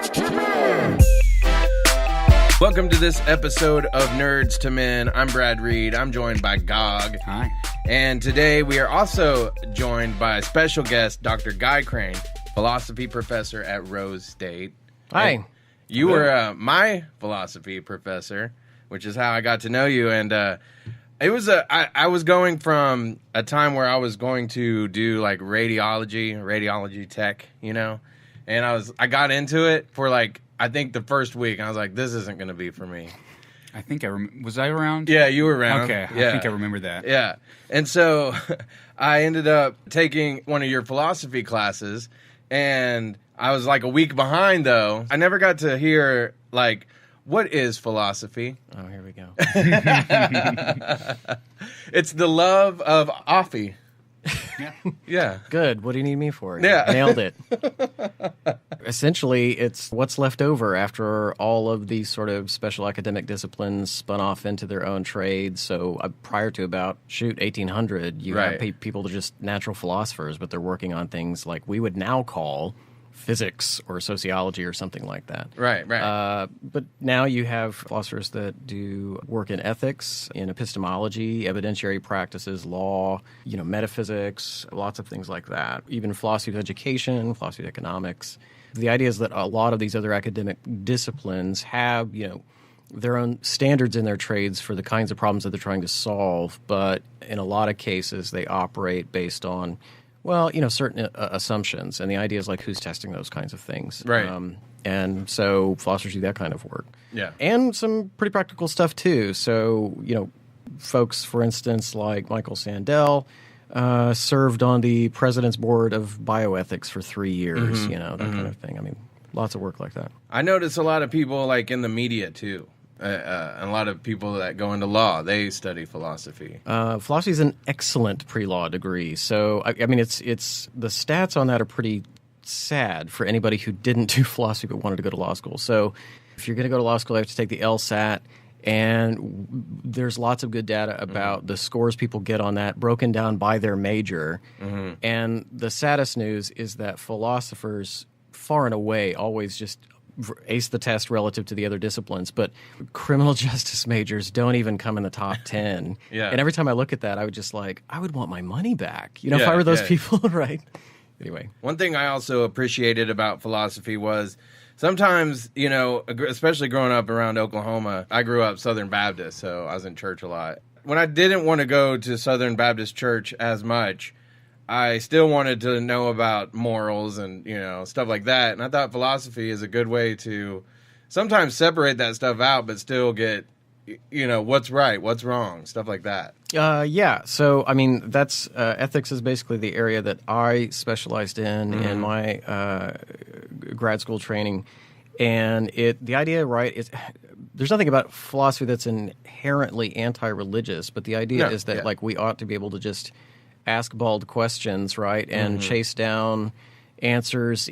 Nerds to Men. Welcome to this episode of Nerds to Men. I'm Brad Reed. I'm joined by Gog. Hi. And today we are also joined by special guest Dr. Guy Crain, philosophy professor at Rose State. Hi. And you were my philosophy professor, which is how I got to know you. And it was I was going from a time where I was going to do like radiology tech, you know, and I got into it for like, I think the first week, I was like, this isn't going to be for me. I think was I around? Yeah, you were around. Okay, yeah. I think I remember that. Yeah. And so I ended up taking one of your philosophy classes, and I was like a week behind, though. I never got to hear, like, what is philosophy? Oh, here we go. It's the love of Offie. Yeah. Yeah. Good. What do you need me for? Yeah. Nailed it. Essentially, it's what's left over after all of these sort of special academic disciplines spun off into their own trades. So prior to about, 1800, you Right. have people that are just natural philosophers, but they're working on things like we would now call physics or sociology or something like that. Right. But now you have philosophers that do work in ethics, in epistemology, evidentiary practices, law, metaphysics, lots of things like that. Even philosophy of education, philosophy of economics. The idea is that a lot of these other academic disciplines have, their own standards in their trades for the kinds of problems that they're trying to solve, but in a lot of cases they operate based on certain assumptions, and the idea is like who's testing those kinds of things. Right. And so philosophers do that kind of work. Yeah. And some pretty practical stuff too. So, folks, for instance, like Michael Sandel, served on the president's board of bioethics for 3 years, that kind of thing. I mean, lots of work like that. I notice a lot of people like in the media too. A lot of people that go into law, they study philosophy. Philosophy is an excellent pre-law degree. So, I mean, it's the stats on that are pretty sad for anybody who didn't do philosophy but wanted to go to law school. So if you're going to go to law school, you have to take the LSAT, and there's lots of good data about the scores people get on that broken down by their major. And the saddest news is that philosophers far and away always just ace the test relative to the other disciplines, but criminal justice majors don't even come in the top 10. Yeah. And every time I look at that, I would want my money back. If I were those people, right? Anyway. One thing I also appreciated about philosophy was sometimes, especially growing up around Oklahoma, I grew up Southern Baptist, so I was in church a lot. When I didn't want to go to Southern Baptist church as much, I still wanted to know about morals and, stuff like that. And I thought philosophy is a good way to sometimes separate that stuff out, but still get, what's right, what's wrong, stuff like that. Yeah. So, I mean, that's ethics is basically the area that I specialized in my grad school training. And the idea, right, is there's nothing about philosophy that's inherently anti-religious, but the idea is that, like, we ought to be able to just ask bald questions, right, and chase down answers.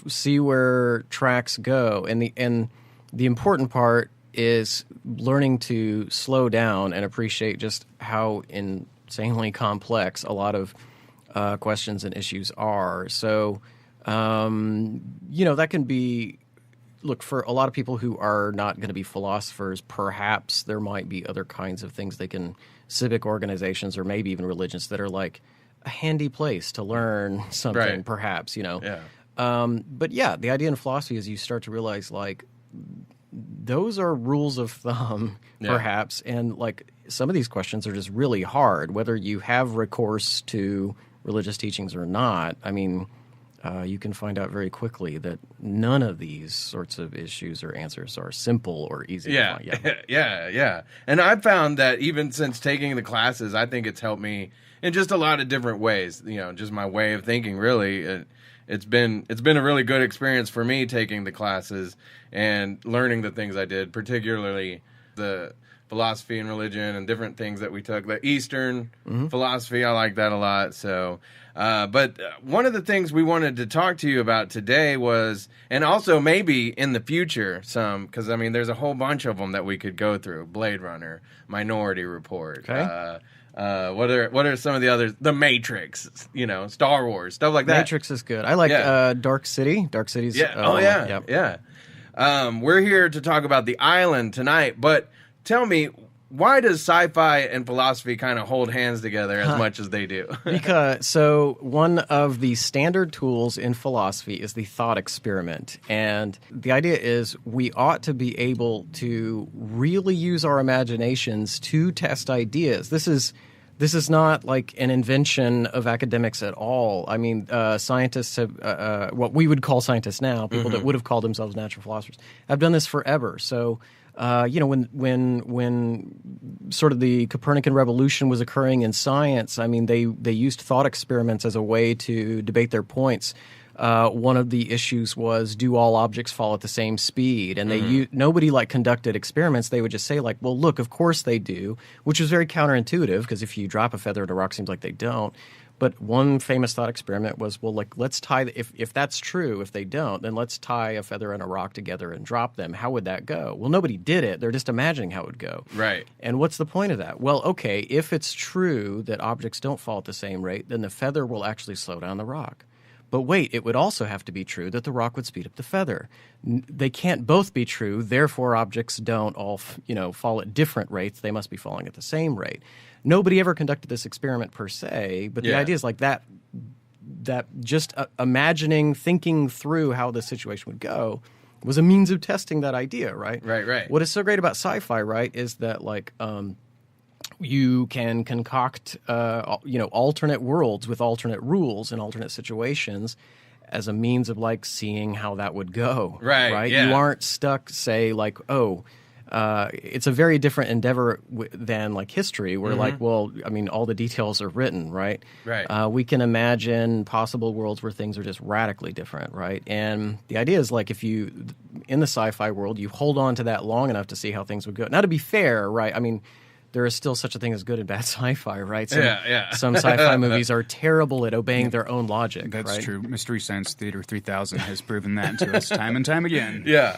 See where tracks go, and the important part is learning to slow down and appreciate just how insanely complex a lot of questions and issues are. So, that can be. Look, for a lot of people who are not going to be philosophers, perhaps there might be other kinds of things civic organizations or maybe even religions that are like a handy place to learn something, right. Perhaps, Yeah. But yeah, the idea in philosophy is you start to realize like those are rules of thumb, perhaps, and like some of these questions are just really hard, whether you have recourse to religious teachings or not. I mean, you can find out very quickly that none of these sorts of issues or answers are simple or easy to find. Yeah. And I've found that even since taking the classes, I think it's helped me in just a lot of different ways. Just my way of thinking, really. It's been a really good experience for me taking the classes and learning the things I did, particularly the philosophy and religion and different things that we took. The Eastern philosophy, I like that a lot. So, but one of the things we wanted to talk to you about today was, and also maybe in the future, because I mean, there's a whole bunch of them that we could go through: Blade Runner, Minority Report, Okay. What are some of the others? The Matrix, Star Wars, stuff like that. Matrix is good. I like Dark City. Dark City's yeah. We're here to talk about The Island tonight, but tell me, why does sci-fi and philosophy kind of hold hands together as much as they do? Because one of the standard tools in philosophy is the thought experiment. And the idea is we ought to be able to really use our imaginations to test ideas. This is not like an invention of academics at all. I mean, scientists have, what we would call scientists now, people that would have called themselves natural philosophers, have done this forever. So, when sort of the Copernican revolution was occurring in science, I mean, they used thought experiments as a way to debate their points. One of the issues was, do all objects fall at the same speed? And nobody conducted experiments. They would just say well, look, of course they do, which was very counterintuitive because if you drop a feather at a rock, it seems like they don't. But one famous thought experiment was, well, let's tie, if that's true, if they don't, then let's tie a feather and a rock together and drop them. How would that go? Well, nobody did it. They're just imagining how it would go. Right. And what's the point of that? Well, okay, if it's true that objects don't fall at the same rate, then the feather will actually slow down the rock. But wait, it would also have to be true that the rock would speed up the feather. They can't both be true. Therefore, objects don't all fall at different rates. They must be falling at the same rate. Nobody ever conducted this experiment per se, but the idea is that just imagining, thinking through how the situation would go was a means of testing that idea, right? Right. What is so great about sci-fi, right, is that you can concoct alternate worlds with alternate rules and alternate situations as a means of seeing how that would go. Right. Yeah. You aren't stuck, say, it's a very different endeavor than history, where all the details are written, right? Right. We can imagine possible worlds where things are just radically different, right? And the idea is if you, in the sci-fi world, you hold on to that long enough to see how things would go. Now, to be fair, right? I mean, there is still such a thing as good and bad sci-fi, right? Some sci-fi movies are terrible at obeying their own logic. That's right? true. Mystery Science Theater 3000 has proven that to us time and time again. Yeah.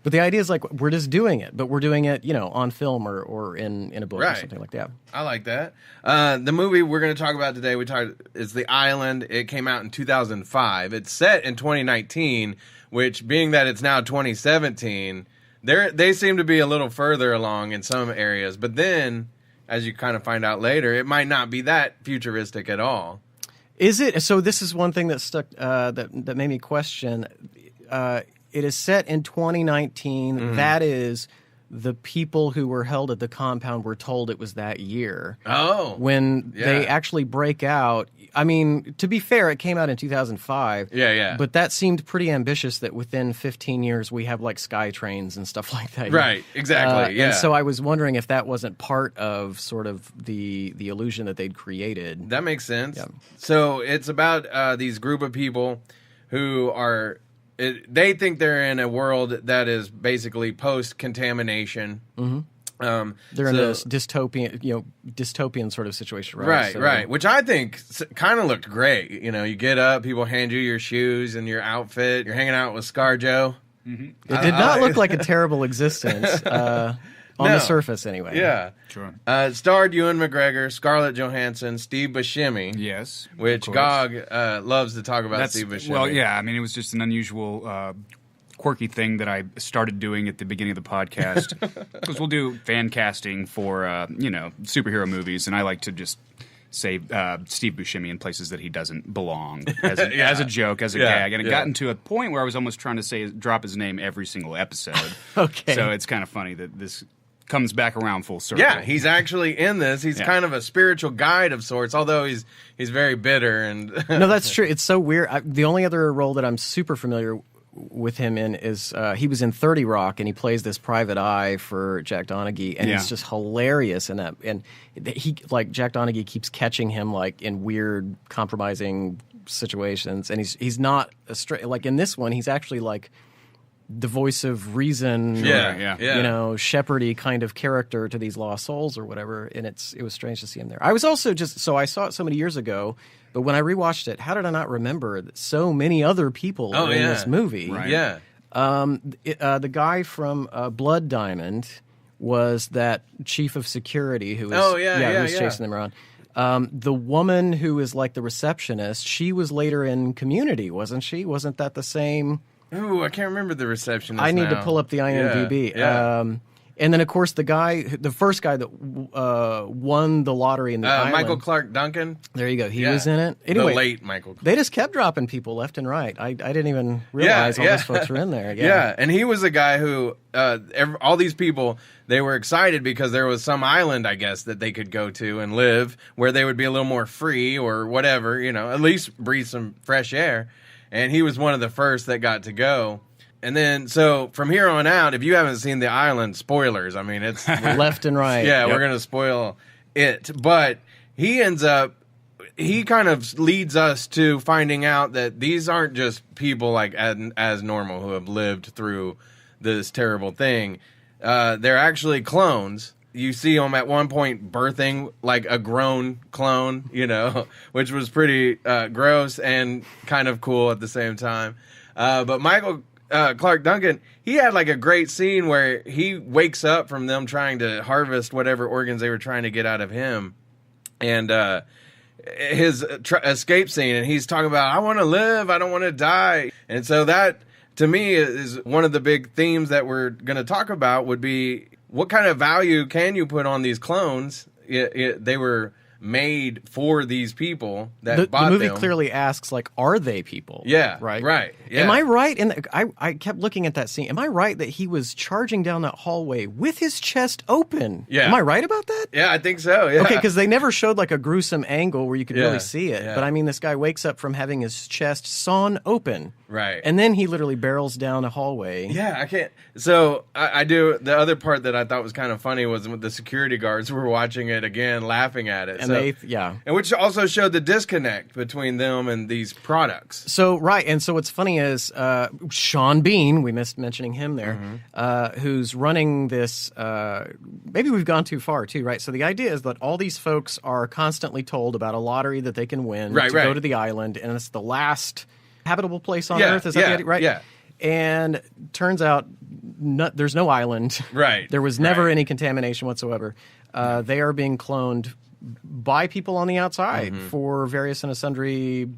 But the idea is we're just doing it, but we're doing it, on film or in a book or something like that. I like that. The movie we're going to talk about today, is The Island. It came out in 2005. It's set in 2019, which, being that it's now 2017, they seem to be a little further along in some areas. But then, as you kind of find out later, it might not be that futuristic at all. Is it? So this is one thing that stuck that made me question. It is set in 2019. Mm-hmm. That is, the people who were held at the compound were told it was that year. Oh. When they actually break out. I mean, to be fair, it came out in 2005. Yeah. But that seemed pretty ambitious that within 15 years we have sky trains and stuff like that. Right, exactly. And so I was wondering if that wasn't part of sort of the illusion that they'd created. That makes sense. Yeah. So it's about these group of people who are... they think they're in a world that is basically post-contamination. Mm-hmm. They're in this dystopian sort of situation, right? Right. Which I think kind of looked great. You get up, people hand you your shoes and your outfit. You're hanging out with ScarJo. Mm-hmm. It did not look like a terrible existence. On the surface, anyway. Yeah. Sure. It starred Ewan McGregor, Scarlett Johansson, Steve Buscemi. Yes. Which Gog loves to talk about Steve Buscemi. Well, yeah. I mean, it was just an unusual, quirky thing that I started doing at the beginning of the podcast. Because we'll do fan casting for, superhero movies, and I like to just say Steve Buscemi in places that he doesn't belong as a joke, as a gag. And it got into a point where I was almost trying to drop his name every single episode. Okay. So it's kind of funny that this comes back around full circle. Yeah, he's actually in this. He's kind of a spiritual guide of sorts, although he's very bitter. And No, that's true. It's so weird. The only other role that I'm super familiar with him in is he was in 30 Rock, and he plays this private eye for Jack Donaghy, and he's just hilarious in that. And he Jack Donaghy keeps catching him in weird, compromising situations, and he's not a straight in this one. He's actually the voice of reason, shepherdy kind of character to these lost souls or whatever, and it was strange to see him there. I was also I saw it so many years ago, but when I rewatched it, how did I not remember that so many other people are in this movie? Right. Yeah. The guy from Blood Diamond was that chief of security who was who was chasing them around. The woman who is like the receptionist, she was later in Community, wasn't she? Wasn't that the same? Ooh, I can't remember the receptionist. I need to pull up the IMDb. Yeah. And then, of course, the first guy that won the lottery in the island. Michael Clark Duncan. There you go. He was in it. Anyway, the late Michael Clark. They just kept dropping people left and right. I didn't even realize all those folks were in there. Yeah, and he was a guy who, all these people, they were excited because there was some island, I guess, that they could go to and live where they would be a little more free or whatever, at least breathe some fresh air. And he was one of the first that got to go. And then, so from here on out, if you haven't seen The Island, spoilers. I mean, it's left and right. Yeah, we're going to spoil it. But he kind of leads us to finding out that these aren't just people like as normal who have lived through this terrible thing. They're actually clones. You see them at one point birthing like a grown clone, which was pretty gross and kind of cool at the same time. But Michael Clark Duncan, he had like a great scene where he wakes up from them trying to harvest whatever organs they were trying to get out of him. And his escape scene, and he's talking about, I want to live, I don't want to die. And so that, to me, is one of the big themes that we're going to talk about would be, what kind of value can you put on these clones? They were made for these people that bought them. The movie clearly asks, like, are they people? Yeah, right. Yeah. Am I right? And I kept looking at that scene. Am I right that he was charging down that hallway with his chest open? Yeah. Am I right about that? Yeah, I think so. Yeah. Okay, because they never showed like a gruesome angle where you could really see it. Yeah. But I mean, this guy wakes up from having his chest sawn open. Right. And then he literally barrels down a hallway. Yeah, I can't. So I do. The other part that I thought was kind of funny was when the security guards were watching it again, laughing at it. And and which also showed the disconnect between them and these products. So, right. And so what's funny is Sean Bean, we missed mentioning him there, who's running this. Maybe we've gone too far, too, right? So the idea is that all these folks are constantly told about a lottery that they can win to go to the island, and it's the last habitable place on Earth. Is that the idea, right? Yeah. And turns out there's no island. Right. There was never any contamination whatsoever. They are being cloned by people on the outside for various and sundry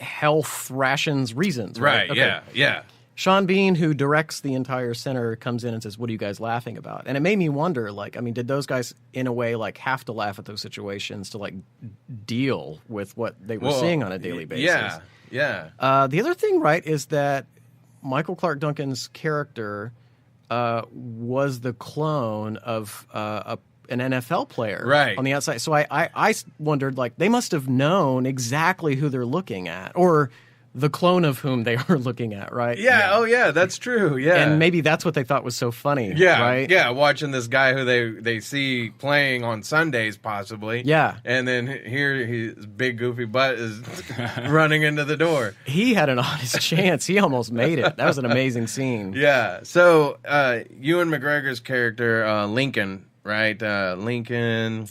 health rations reasons. Right. Okay. Yeah. Sean Bean, who directs the entire center, comes in and says, what are you guys laughing about? And it made me wonder, like, I mean, did those guys, in a way, like, have to laugh at those situations to, like, deal with what they were seeing on a daily basis? Yeah. The other thing, right, is that Michael Clark Duncan's character was the clone of an NFL player on the outside. So I wondered, like, they must have known exactly who they're looking at, or the clone of whom they are looking at, right? Yeah. Oh, yeah. That's true. Yeah. And maybe that's what they thought was so funny. Yeah. Right? Yeah. Watching this guy who they see playing on Sundays, possibly. Yeah. And then here his big goofy butt is running into the door. He had an honest chance. He almost made it. That was an amazing scene. Yeah. So Ewan McGregor's character, Lincoln, right? Lincoln.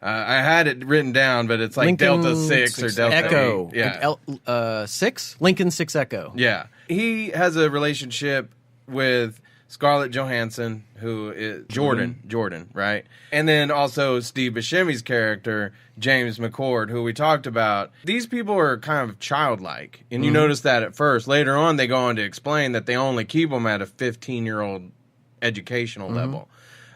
I had it written down, but it's like Lincoln Delta 6 or Delta Echo. 8. Yeah. 6? Lincoln 6 Echo. Yeah. He has a relationship with Scarlett Johansson, who is Jordan, right? And then also Steve Buscemi's character, James McCord, who we talked about. These people are kind of childlike, and you notice that at first. Later on, they go on to explain that they only keep them at a 15-year-old educational level.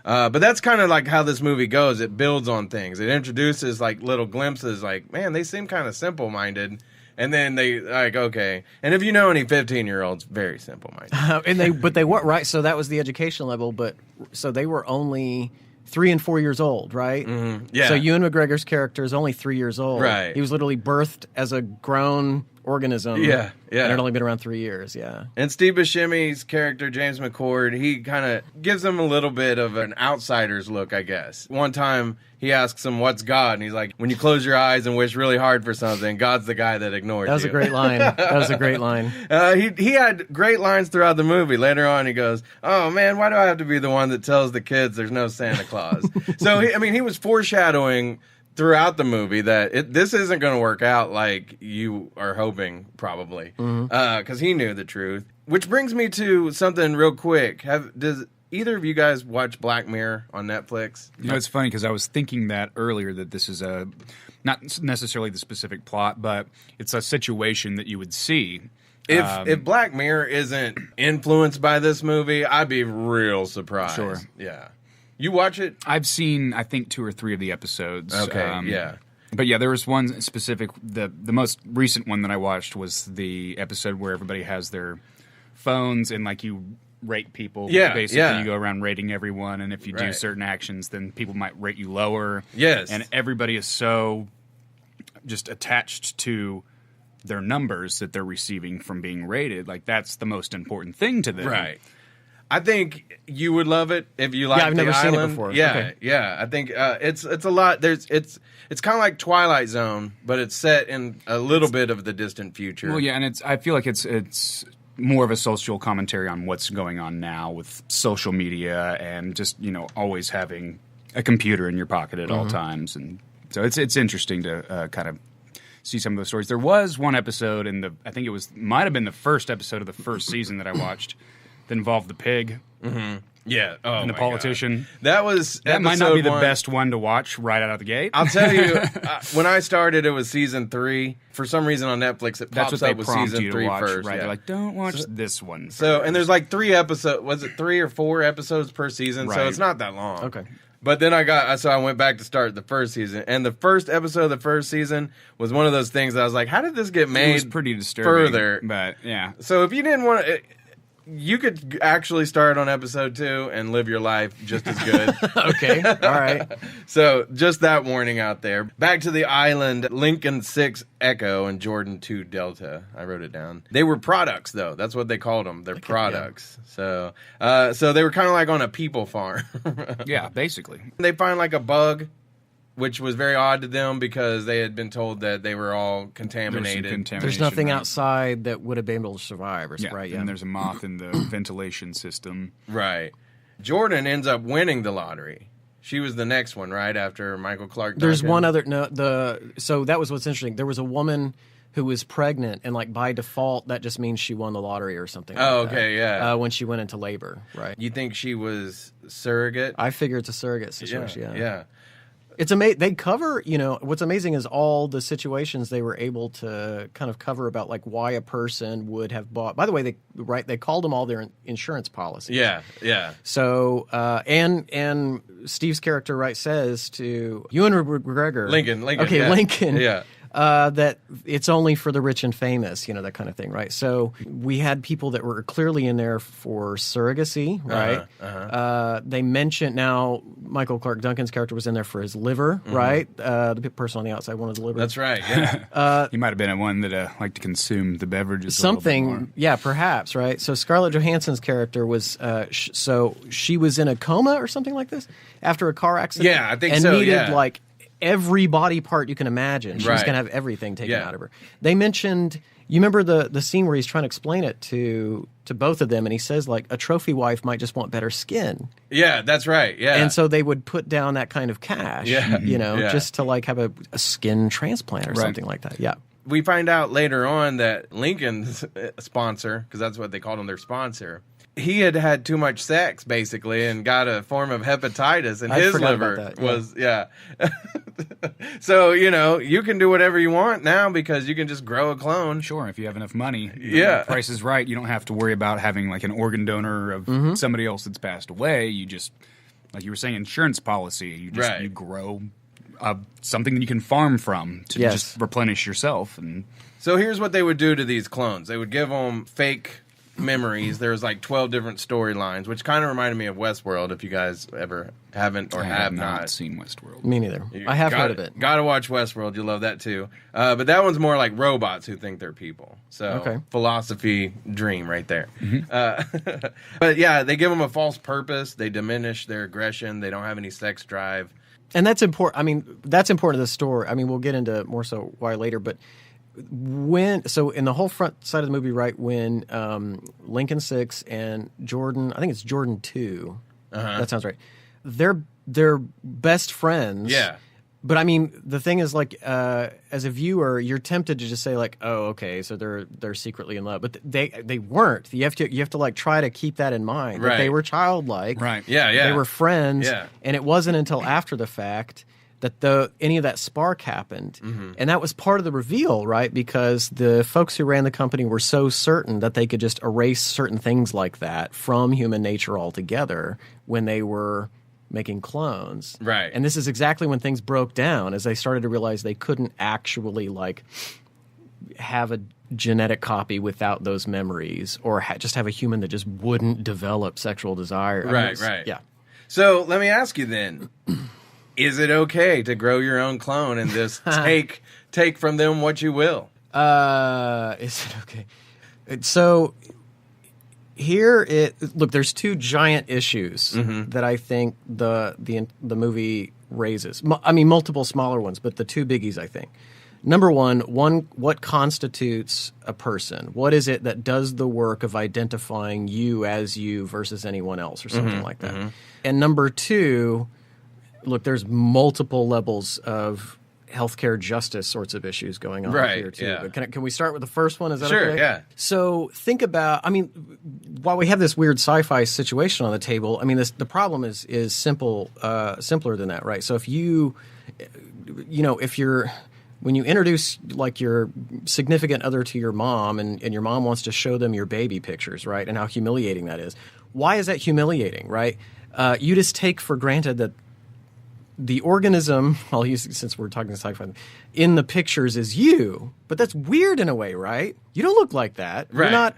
But that's kind of like how this movie goes. It builds on things. It introduces like little glimpses like, man, they seem kind of simple-minded. And then they like, okay. And if you know any 15-year-olds, very simple-minded. But they were, right? So that was the educational level. But so they were only 3 and 4 years old, right? Mm-hmm. Yeah. So Ewan McGregor's character is only 3 years old. Right. He was literally birthed as a grown organism. Yeah. And it had only been around 3 years. Yeah. And Steve Buscemi's character, James McCord, he kind of gives them a little bit of an outsider's look, I guess. One time he asks him, what's God? And he's like, when you close your eyes and wish really hard for something, God's the guy that ignores you. That was a great line. That was a great line. He had great lines throughout the movie. Later on, he goes, oh, man, why do I have to be the one that tells the kids there's no Santa Claus? So, he was foreshadowing throughout the movie that this isn't going to work out like you are hoping, probably, because he knew the truth. Which brings me to something real quick. Does either of you guys watch Black Mirror on Netflix? You know, it's funny because I was thinking that earlier that this is not necessarily the specific plot, but it's a situation that you would see. If Black Mirror isn't influenced by this movie, I'd be real surprised. Sure. Yeah. You watch it? I've seen, I think, 2 or 3 of the episodes. Okay, yeah. But yeah, there was one specific, the most recent one that I watched was the episode where everybody has their phones and like you rate people. Yeah, basically yeah. you go around rating everyone, and if you do Right. certain actions, then people might rate you lower. Yes. And everybody is so just attached to their numbers that they're receiving from being rated. Like that's the most important thing to them. Right. I think you would love it if you like. I've never the seen it island. before. Yeah, Okay. yeah. I think it's a lot. It's kind of like Twilight Zone, but it's set in a little bit of the distant future. Well, yeah, and I feel like it's more of a social commentary on what's going on now with social media and just, you know, always having a computer in your pocket at all times. And so it's interesting to kind of see some of those stories. There was one episode I think it might have been the first episode of the first season that I watched that involved the pig. Yeah. Oh, And the my politician. God. That Might not be the one. best one to watch right out of the gate. I'll tell you, when I started, it was season 3. For some reason on Netflix, it That's pops what they up with prompt season you 3 to watch, first. right? Yeah. They're like, don't watch this one. So, and there's like 3 episodes. Was it 3 or 4 episodes per season? So Right. it's not that long. Okay. But then I went back to start the first season, and the first episode of the first season was one of those things that I was like, how did this get made? It was pretty disturbing. further? But yeah. So if you didn't want to, you could actually start on episode 2 and live your life just as good. Okay. All right. So just that warning out there. Back to the island, Lincoln 6 Echo and Jordan 2 Delta. I wrote it down. They were products, though. That's what they called them. They're products. So they were kind of like on a people farm. Yeah, basically. They find like a bug, which was very odd to them because they had been told that they were all There was some contaminated. contamination, There's nothing right? outside that would have been able to survive, Yeah, right? Yeah. and there's a moth in the ventilation system. Right. Jordan ends up winning the lottery. She was the next one, right after Michael Clark. There's Duncan. one other so that was what's interesting. There was a woman who was pregnant, and like by default, that just means she won the lottery or something. Oh, like that, okay, yeah. when she went into labor, right? You think she was surrogate? I figure it's a surrogate situation. Yeah. Yeah. It's amazing. They cover, what's amazing is all the situations they were able to kind of cover about like why a person would have bought. By the way, they called them all their insurance policies. Yeah. Yeah. So and Steve's character says to Ewan McGregor, Lincoln. Okay, yeah. Lincoln. Yeah. That it's only for the rich and famous, that kind of thing, right? So we had people that were clearly in there for surrogacy, right? They mentioned now Michael Clark Duncan's character was in there for his liver, right? The person on the outside wanted the liver. That's right. Yeah. He might have been a one that liked to consume the beverages. a little bit more. Something, yeah, perhaps, right? So Scarlett Johansson's character was, so she was in a coma or something like this after a car accident. Yeah, I think and so, needed yeah. like every body part you can imagine. She was Right. going to have everything taken Yeah. out of her. They mentioned, you remember the scene where he's trying to explain it to both of them, and he says like a trophy wife might just want better skin, Yeah. That's right. Yeah. and so they would put down that kind of cash, Yeah. Yeah. just to like have a skin transplant or Right. something like that. Yeah. we find out later on that Lincoln's sponsor, because that's what they called him, their sponsor, he had too much sex, basically, and got a form of hepatitis, and I his forgot liver about that, yeah. was, So, you can do whatever you want now because you can just grow a clone. Sure, if you have enough money, Yeah. the price is right. You don't have to worry about having like an organ donor of somebody else that's passed away. You just, like you were saying, insurance policy. You just Right. you grow something that you can farm from to Yes. just replenish yourself. And So here's what they would do to these clones. They would give them fake memories. There's like 12 different storylines, which kind of reminded me of Westworld, if you guys ever haven't or I have have not. not seen Westworld. Me neither. I have heard of it. Gotta watch Westworld. You'll love that too. But that one's more like robots who think they're people. So Okay. philosophy dream right there. But yeah, they give them a false purpose. They diminish their aggression. They don't have any sex drive. And that's important. I mean, that's important to the story. I mean, we'll get into more so why later, but so in the whole front side of the movie, right, when Lincoln 6 and Jordan, I think it's Jordan 2, that sounds right, they're best friends. Yeah. But I mean, the thing is, like, as a viewer, you're tempted to just say, like, "Oh, okay, so they're secretly in love," but they weren't. You have to like try to keep that in mind. That they were childlike. Right. Yeah. They were friends. Yeah. And it wasn't until after the fact that any of that spark happened. And that was part of the reveal, right? Because the folks who ran the company were so certain that they could just erase certain things like that from human nature altogether when they were making clones. Right. And this is exactly when things broke down, as they started to realize they couldn't actually, like, have a genetic copy without those memories, or just have a human that just wouldn't develop sexual desire. Right. Yeah. So let me ask you then. Is it okay to grow your own clone and just take from them what you will? Is it okay? So look, there's two giant issues that I think the movie raises. I mean, multiple smaller ones, but the two biggies, I think. Number one, what constitutes a person? What is it that does the work of identifying you as you versus anyone else, or something like that? And number two, look, there's multiple levels of healthcare justice sorts of issues going on here too. Yeah. But can we start with the first one? Is that Sure, okay? yeah. So think about, I mean, while we have this weird sci-fi situation on the table, I mean, the problem is simpler than that, right? So if when you introduce, like, your significant other to your mom, and your mom wants to show them your baby pictures, right, and how humiliating that is. Why is that humiliating, right? You just take for granted that the organism, since we're talking sci-fi, in the pictures is you, but that's weird in a way, right? You don't look like that. Right. You're not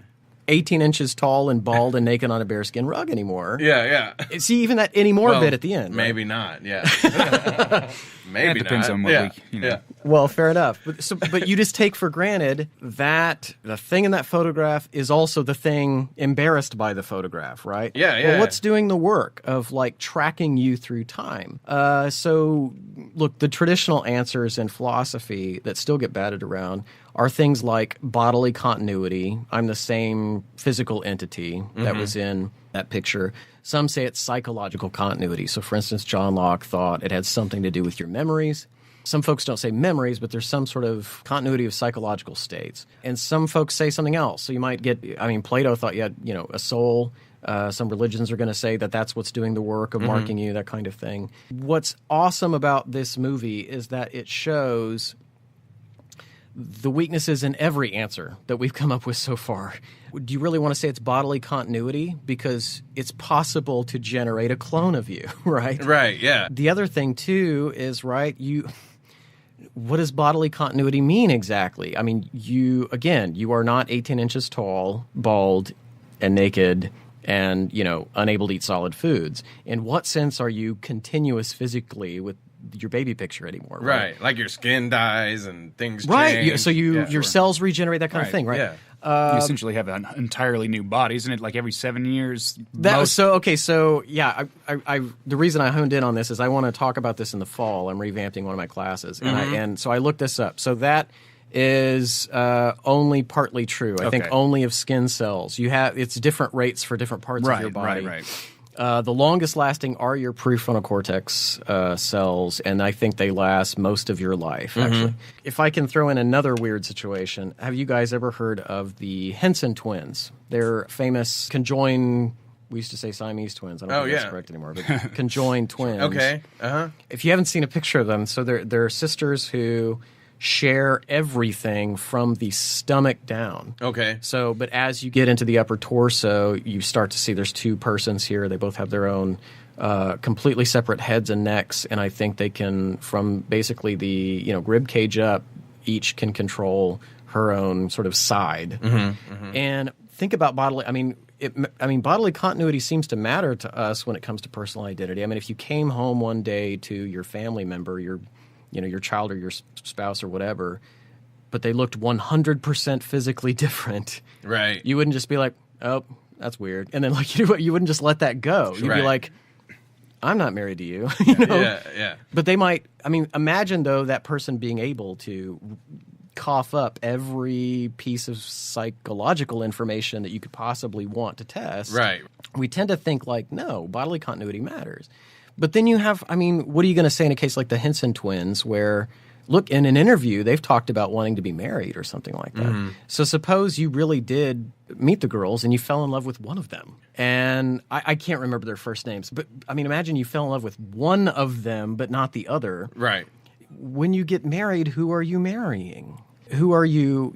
18 inches tall and bald and naked on a bearskin rug anymore. Yeah. See, even that anymore bit at the end. Maybe right? not. Yeah. Maybe it depends not. on what we. Yeah. Well, fair enough. But you just take for granted that the thing in that photograph is also the thing embarrassed by the photograph, right? Yeah. Well, what's doing the work of, like, tracking you through time? So, look, the traditional answers in philosophy that still get batted around are things like bodily continuity. I'm the same physical entity that was in that picture. Some say it's psychological continuity. So, for instance, John Locke thought it had something to do with your memories. Some folks don't say memories, but there's some sort of continuity of psychological states. And some folks say something else. So you might get, I mean, Plato thought you had, a soul. Some religions are going to say that that's what's doing the work of marking you, that kind of thing. What's awesome about this movie is that it shows the weaknesses in every answer that we've come up with so far. Do you really want to say it's bodily continuity? Because it's possible to generate a clone of you, right? Right, yeah. The other thing, too, is, right, what does bodily continuity mean exactly? I mean, you are not 18 inches tall, bald, and naked, and, unable to eat solid foods. In what sense are you continuous physically with your baby picture anymore? Right, like your skin dies and things right. change. So your cells regenerate, that kind of thing, right? Yeah. You essentially have an entirely new body, isn't it? Like every 7 years. The reason I honed in on this is I want to talk about this in the fall. I'm revamping one of my classes, and so I looked this up. So that is only partly true. I think only of skin cells. It's different rates for different parts of your body. Right. The longest lasting are your prefrontal cortex cells, and I think they last most of your life, actually. If I can throw in another weird situation, have you guys ever heard of the Henson twins? They're famous conjoined, we used to say Siamese twins. I don't think that's correct anymore, but conjoined twins. Okay, If you haven't seen a picture of them, so they're sisters who share everything from the stomach down. Okay. So, but as you get into the upper torso, you start to see there's two persons here. They both have their own completely separate heads and necks, and I think they can, from basically the rib cage up, each can control her own sort of side. And think about bodily. I mean, bodily continuity seems to matter to us when it comes to personal identity. I mean, if you came home one day to your family member, your child or your spouse or whatever, but they looked 100% physically different. Right. You wouldn't just be like, oh, that's weird. And then, like, you wouldn't just let that go. You'd be like, I'm not married to you. Yeah. But they might, imagine, though, that person being able to cough up every piece of psychological information that you could possibly want to test. Right. We tend to think, like, no, bodily continuity matters. But then you have, I mean, what are you going to say in a case like the Henson twins where, look, in an interview, they've talked about wanting to be married or something like that. So suppose you really did meet the girls and you fell in love with one of them. And I can't remember their first names, but I mean, imagine you fell in love with one of them, but not the other. Right. When you get married, who are you marrying? Who are you,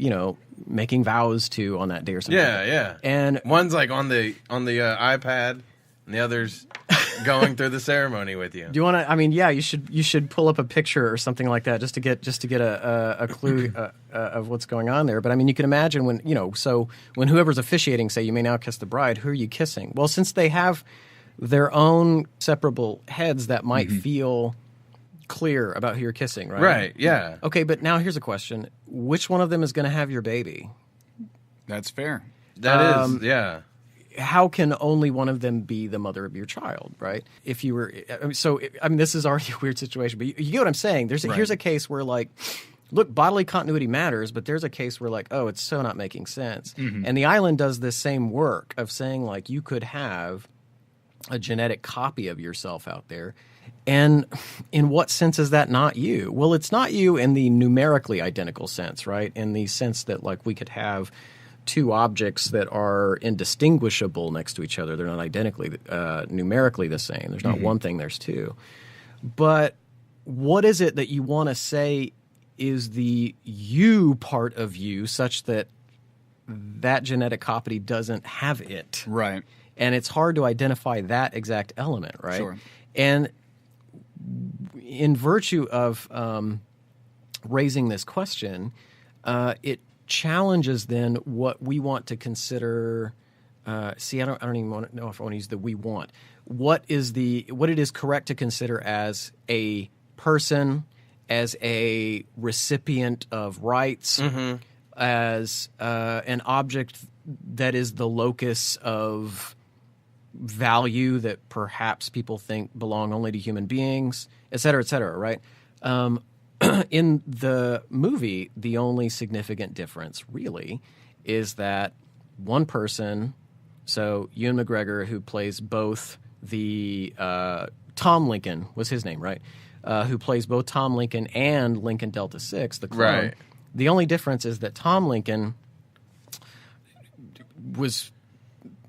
making vows to on that day or something? Yeah. And one's like on the iPad, and the other's going through the ceremony with you. Do you want to? I mean, yeah, you should pull up a picture or something like that just to get a clue of what's going on there. But I mean, you can imagine when when whoever's officiating say you may now kiss the bride, who are you kissing? Well, since they have their own separable heads, that might feel clear about who you're kissing, right? Right. Yeah. Okay, but now here's a question: which one of them is going to have your baby? That's fair. That is, yeah. How can only one of them be the mother of your child, right? If you were, this is already a weird situation, but you get what I'm saying. Here's a case where, like, look, bodily continuity matters, but there's a case where, like, oh, it's so not making sense. And the island does this same work of saying, like, you could have a genetic copy of yourself out there. And in what sense is that not you? Well, it's not you in the numerically identical sense, right? In the sense that, like, we could have two objects that are indistinguishable next to each other. They're not identically, numerically the same. There's not one thing, there's two. But what is it that you want to say is the you part of you such that that genetic copy doesn't have it? Right. And it's hard to identify that exact element, right? Sure. And in virtue of raising this question, it challenges then what we want to consider. I don't even know if I want to use the "we want." What it is correct to consider as a person, as a recipient of rights, as an object that is the locus of value that perhaps people think belong only to human beings, et cetera, right? In the movie, the only significant difference, really, is that one person, so Ewan McGregor, who plays both the Tom Lincoln, was his name, right? Who plays both Tom Lincoln and Lincoln Delta 6, the clone. Right. The only difference is that Tom Lincoln was,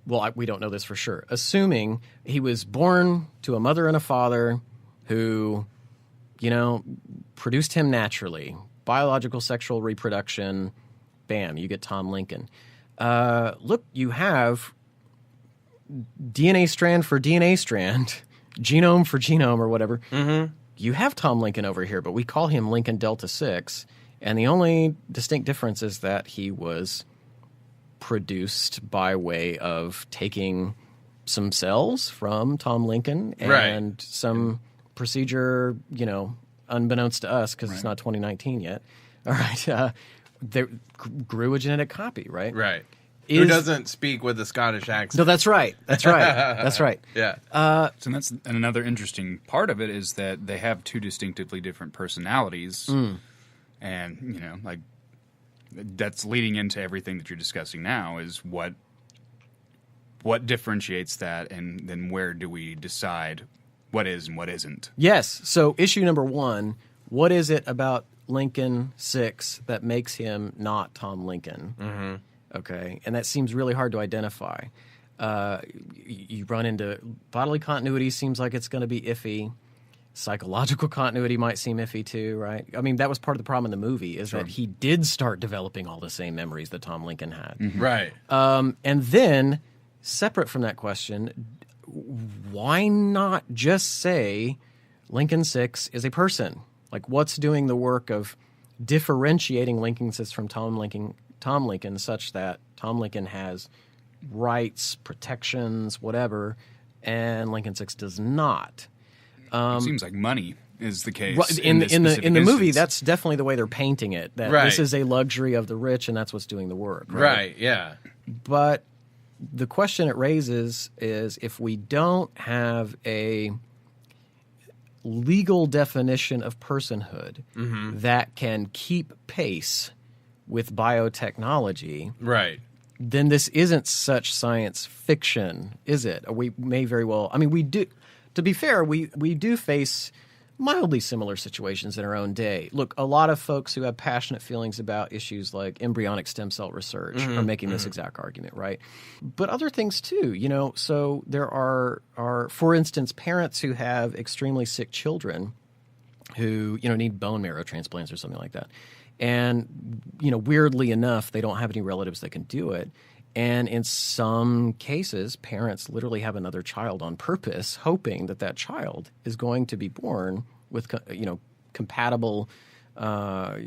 well, we don't know this for sure, assuming he was born to a mother and a father who, produced him naturally. Biological sexual reproduction, bam, you get Tom Lincoln. Look, you have DNA strand for DNA strand, genome for genome or whatever. You have Tom Lincoln over here, but we call him Lincoln Delta 6, and the only distinct difference is that he was produced by way of taking some cells from Tom Lincoln and some procedure, unbeknownst to us because it's not 2019 yet. All right. They grew a genetic copy, right? Right. Who doesn't speak with a Scottish accent? No, that's right. That's right. Yeah. So that's another interesting part of it is that they have two distinctively different personalities. And, that's leading into everything that you're discussing now is what differentiates that, and then where do we decide what is and what isn't? Yes. So issue number one, what is it about Lincoln 6 that makes him not Tom Lincoln? Okay. And that seems really hard to identify. You run into bodily continuity, seems like it's going to be iffy. Psychological continuity might seem iffy too, right? I mean, that was part of the problem in the movie is that he did start developing all the same memories that Tom Lincoln had. Right. And then, separate from that question, why not just say Lincoln 6 is a person? Like, what's doing the work of differentiating Lincoln 6 from Tom Lincoln such that Tom Lincoln has rights, protections, whatever, and Lincoln 6 does not? It seems like money is the case. Right, in the movie, that's definitely the way they're painting it. That this is a luxury of the rich, and that's what's doing the work. Right. Yeah. But the question it raises is if we don't have a legal definition of personhood that can keep pace with biotechnology, right, then this isn't such science fiction, is it? We may very well. I mean, we do. to be fair, we do face mildly similar situations in our own day. Look, a lot of folks who have passionate feelings about issues like embryonic stem cell research are making this exact argument, right? But other things too, so there are, for instance, parents who have extremely sick children who, need bone marrow transplants or something like that. And, weirdly enough, they don't have any relatives that can do it. And in some cases, parents literally have another child on purpose, hoping that child is going to be born with, compatible a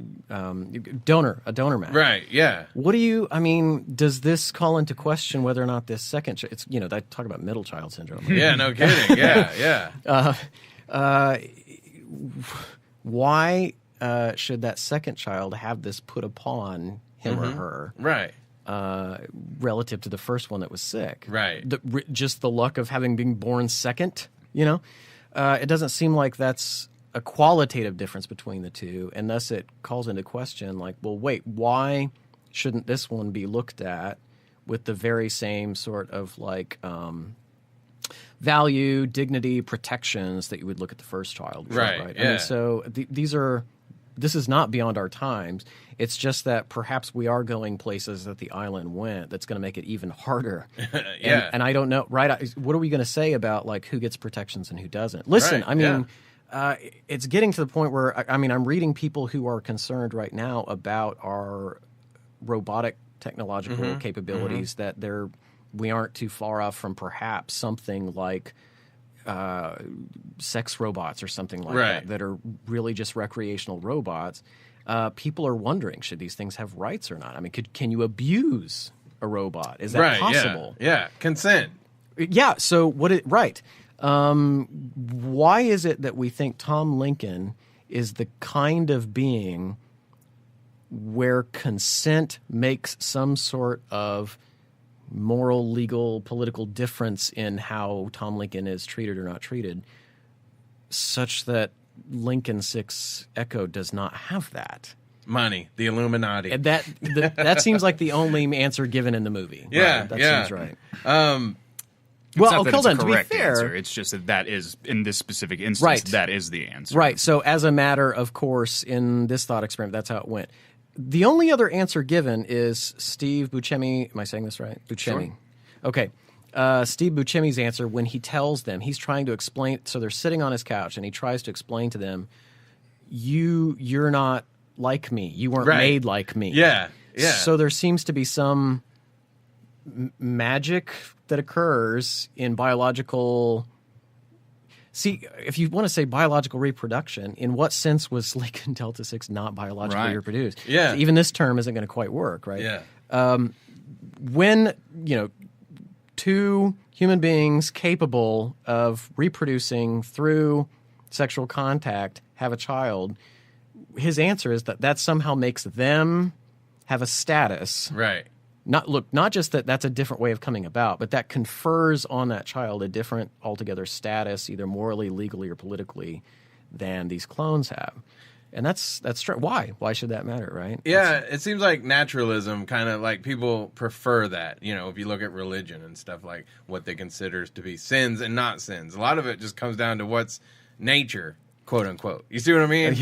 donor match. Right, yeah. Does this call into question whether or not this second it's, they talk about middle child syndrome. Yeah, no kidding. Yeah. Why should that second child have this put upon him or her? Right. Relative to the first one that was sick. Right. Just the luck of having been born second, it doesn't seem like that's a qualitative difference between the two, and thus it calls into question, like, well, wait, why shouldn't this one be looked at with the very same sort of like value, dignity, protections that you would look at the first child? Right. Yeah. I mean, so this is not beyond our times. It's just that perhaps we are going places that the island went that's going to make it even harder. Yeah. And I don't know, right? What are we going to say about like who gets protections and who doesn't? Listen, Right, it's getting to the point where, I'm reading people who are concerned right now about our robotic technological capabilities, that we aren't too far off from perhaps something like sex robots or something like that are really just recreational robots. People are wondering, should these things have rights or not? I mean, can you abuse a robot? Is that possible? Yeah, consent. Yeah, so why is it that we think Tom Lincoln is the kind of being where consent makes some sort of moral, legal, political difference in how Tom Lincoln is treated or not treated, such that Lincoln 6 Echo does not have that? Money, the Illuminati. And that seems like the only answer given in the movie. Yeah, right? That seems right. Well, hold on. To be fair, answer. It's just that is in this specific instance. That is the answer. Right. So, as a matter of course, in this thought experiment, that's how it went. The only other answer given is Steve Buscemi. Am I saying this right? Buscemi. Sure. Okay. Steve Buscemi's answer when he tells them, he's trying to explain. So they're sitting on his couch, and he tries to explain to them, "You're not like me. You weren't made like me." Yeah. So there seems to be some magic that occurs in biological. See, if you want to say biological reproduction, in what sense was Lincoln Delta 6 not biologically reproduced? Yeah. Even this term isn't going to quite work, right? Yeah. When, two human beings capable of reproducing through sexual contact have a child, his answer is that somehow makes them have a status. Right. Not just that's a different way of coming about, but that confers on that child a different altogether status, either morally, legally, or politically, than these clones have. And that's true. Why? Why should that matter, right? Yeah, it seems like naturalism kind of like people prefer that. If you look at religion and stuff, like what they consider to be sins and not sins. A lot of it just comes down to what's nature, quote unquote. You see what I mean?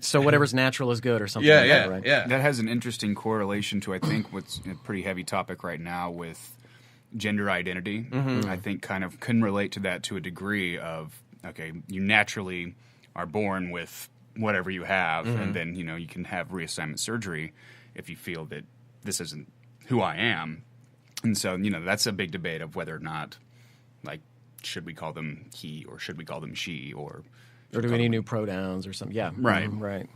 So whatever's natural is good or something like that, right? Yeah. That has an interesting correlation to, I think, what's a pretty heavy topic right now with gender identity. I think kind of can relate to that to a degree of, okay, you naturally are born with whatever you have, and then, you can have reassignment surgery if you feel that this isn't who I am. And so, that's a big debate of whether or not, like, should we call them he or should we call them she or do we need new pronouns or something? Yeah. Right. Right.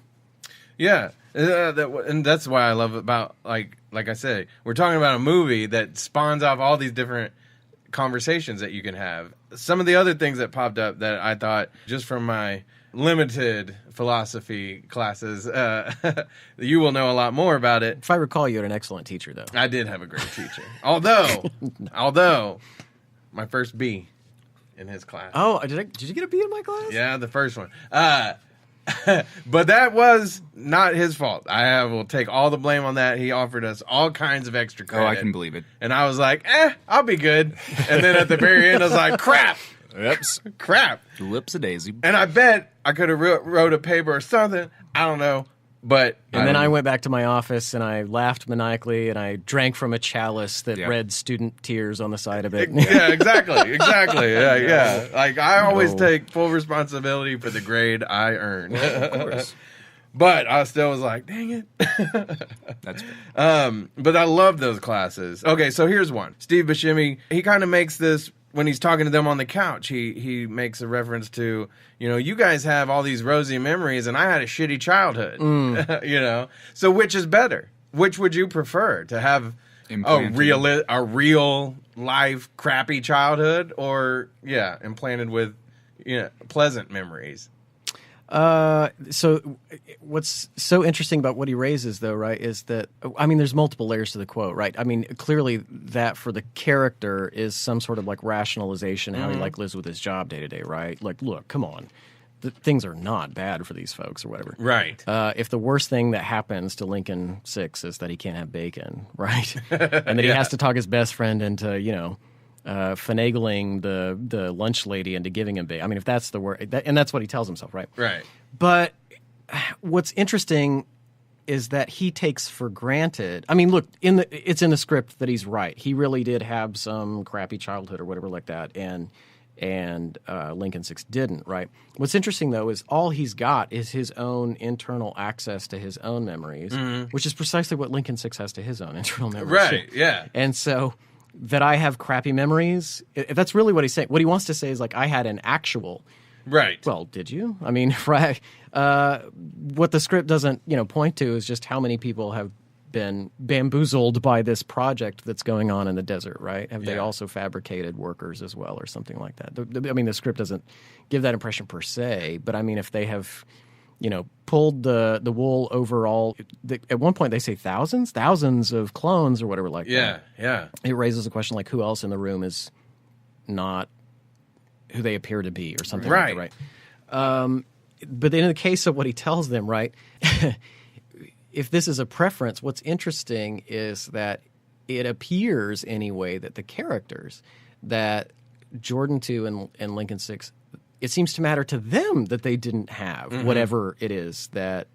Yeah. And that's why I love about, like I said, we're talking about a movie that spawns off all these different conversations that you can have. Some of the other things that popped up that I thought, just from my limited philosophy classes, you will know a lot more about it. If I recall, you had an excellent teacher, though. I did have a great teacher. Although, my first B in his class. Oh, did you get a B in my class? Yeah, the first one. But that was not his fault. I will take all the blame on that. He offered us all kinds of extra credit. Oh, I can believe it. And I was like, I'll be good. And then at the very end, I was like, crap. Oops. Crap. Whoops-a-daisy. And I bet I could have wrote a paper or something. I don't know. But And then I went back to my office and I laughed maniacally and I drank from a chalice that Yeah. read student tears on the side of it. Yeah, exactly. Yeah. Like, I always take full responsibility for the grade I earn. Of course. But I still was like, dang it. That's fair. But I love those classes. Okay, so here's one. Steve Buscemi, he kind of makes this, when he's talking to them on the couch, he makes a reference to, you guys have all these rosy memories and I had a shitty childhood. So which is better? Which would you prefer? To have a real life crappy childhood, or implanted with pleasant memories? So what's so interesting about what he raises, though, right, is that, there's multiple layers to the quote, right? Clearly that for the character is some sort of like rationalization, how he like lives with his job day to day, right? Like, look, come on. Things are not bad for these folks or whatever. Right. If the worst thing that happens to Lincoln Six is that he can't have bacon, right? And that he has to talk his best friend into, finagling the lunch lady into giving him bacon. If that's the word, and that's what he tells himself, right? Right. But what's interesting is that he takes for granted. Look, it's in the script that he's right. He really did have some crappy childhood or whatever like that, and Lincoln Six didn't, right? What's interesting, though, is all he's got is his own internal access to his own memories, which is precisely what Lincoln Six has to his own internal memories. Right, yeah. And so that I have crappy memories, that's really what he's saying. What he wants to say is, like, I had an actual... Right. Well, did you? Right. What the script doesn't, point to is just how many people have been bamboozled by this project that's going on in the desert, right? Have they also fabricated workers as well or something like that? The script doesn't give that impression per se, but if they have, pulled the wool over all, at one point they say thousands of clones or whatever like that. Yeah. It raises a question like, who else in the room is not who they appear to be or something like that, right? But in the case of what he tells them, right, if this is a preference, what's interesting is that it appears anyway that the characters, that Jordan 2 and Lincoln 6, it seems to matter to them that they didn't have whatever it is that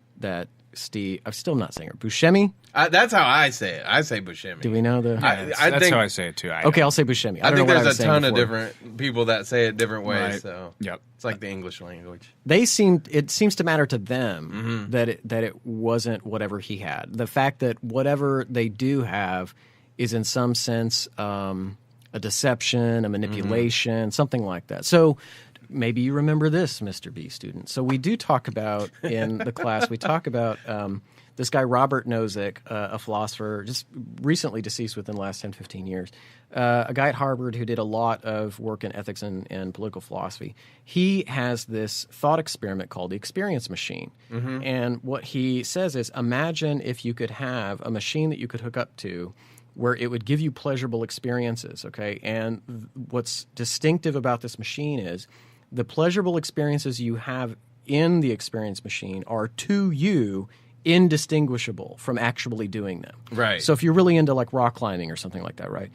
Steve, I'm still not saying it, Buscemi? That's how I say it. I say Buscemi. Do we know the... That's how I say it, too. Okay, I'll say Buscemi. I think know what there's a ton of before. different people that say it different ways, Right. so Yep. it's like the English language. It seems to matter to them that it wasn't whatever he had. The fact that whatever they do have is in some sense a deception, a manipulation, something like that. So maybe you remember this, Mr. B student. So we do talk about in the class, we talk about this guy, Robert Nozick, a philosopher, just recently deceased within the last 10, 15 years, a guy at Harvard who did a lot of work in ethics and political philosophy. He has this thought experiment called the experience machine. And what he says is, imagine if you could have a machine that you could hook up to where it would give you pleasurable experiences, okay? And what's distinctive about this machine is the pleasurable experiences you have in the experience machine are, to you, indistinguishable from actually doing them. Right. So if you're really into like rock climbing or something like that, right?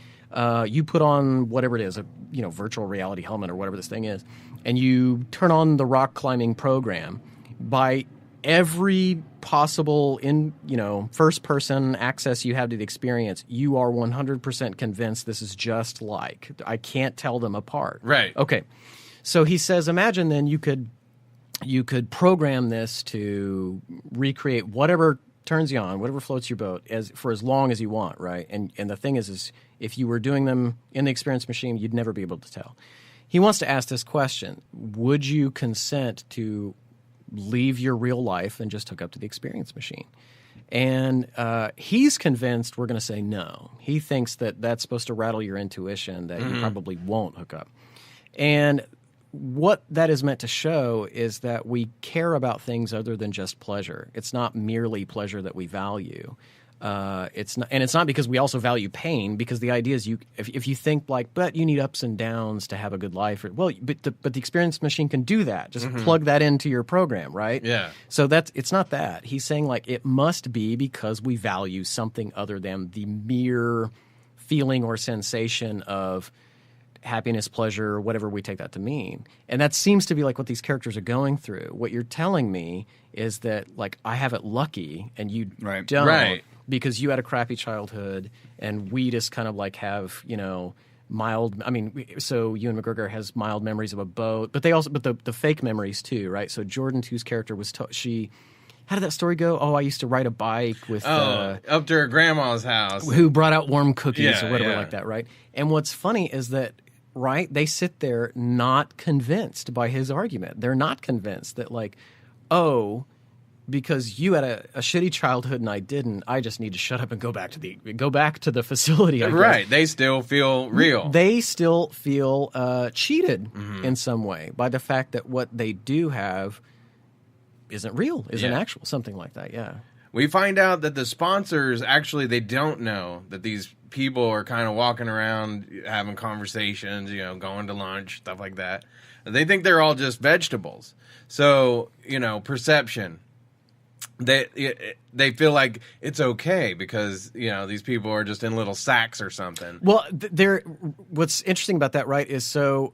You put on whatever it is, a virtual reality helmet or whatever this thing is, and you turn on the rock climbing program. By every possible first person access you have to the experience, you are 100% convinced this is just like. I can't tell them apart. Right. Okay. So he says, imagine then you could program this to recreate whatever turns you on, whatever floats your boat, for as long as you want, right? And the thing is if you were doing them in the experience machine, you'd never be able to tell. He wants to ask this question: would you consent to leave your real life and just hook up to the experience machine? And he's convinced we're going to say no. He thinks that that's supposed to rattle your intuition, that you probably won't hook up. And what that is meant to show is that we care about things other than just pleasure. It's not merely pleasure that we value. It's not because we also value pain, because the idea is if you think like, but you need ups and downs to have a good life. But the experience machine can do that. Just plug that into your program, right? Yeah. So it's not that. He's saying like it must be because we value something other than the mere feeling or sensation of happiness, pleasure, whatever we take that to mean. And that seems to be like what these characters are going through. What you're telling me is that like I have it lucky and you don't, Right. because you had a crappy childhood and we just kind of like have, mild. I mean, so Ewan McGregor has mild memories of a boat, but the fake memories too, right? So Jordan 2's character was how did that story go? Oh, I used to ride a bike with up to her grandma's house, who brought out warm cookies or whatever yeah. like that, right? And what's funny is that, right, they sit there not convinced by his argument. They're not convinced that like, oh, because you had a shitty childhood and I didn't, I just need to shut up and go back to the facility. I guess. Right. They still feel real. They still feel cheated in some way by the fact that what they do have isn't real, isn't actual, something like that. Yeah. We find out that the sponsors actually they don't know that these people are kind of walking around having conversations, going to lunch, stuff like that. They think they're all just vegetables. So, perception. They feel like it's okay because these people are just in little sacks or something. Well, what's interesting about that, right, is so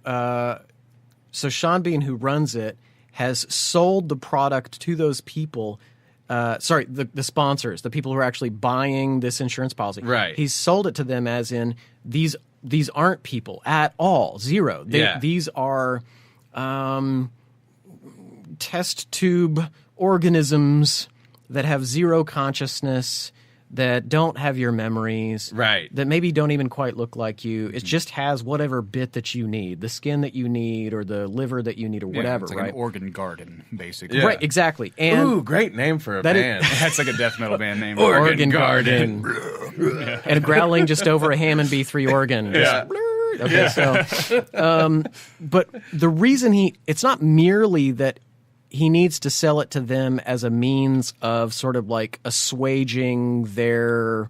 Sean Bean, who runs it, has sold the product to those people. The sponsors, the people who are actually buying this insurance policy. Right. He's sold it to them as in these aren't people at all, zero. These are test tube organisms that have zero consciousness, that don't have your memories, right? That maybe don't even quite look like you. It just has whatever bit that you need, the skin that you need, or the liver that you need, or whatever. It's like right? an organ garden, basically. Yeah. Right, exactly. And ooh, great name for a band. That's like a death metal band name. Organ Garden. And growling just over a Hammond B3 organ. Yeah. Okay, so, but the reason it's not merely that he needs to sell it to them as a means of sort of like assuaging their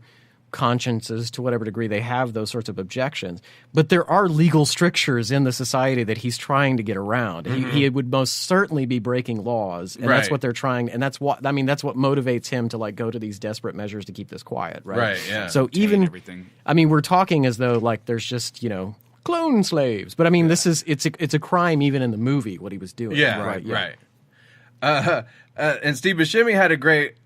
consciences to whatever degree they have those sorts of objections. But there are legal strictures in the society that he's trying to get around. He would most certainly be breaking laws, and that's what they're trying. And that's what motivates him to like go to these desperate measures to keep this quiet, right? Right. Yeah. So even everything. I mean, we're talking as though like there's just clone slaves, but I mean it's a crime even in the movie what he was doing. Yeah. Right. And Steve Buscemi had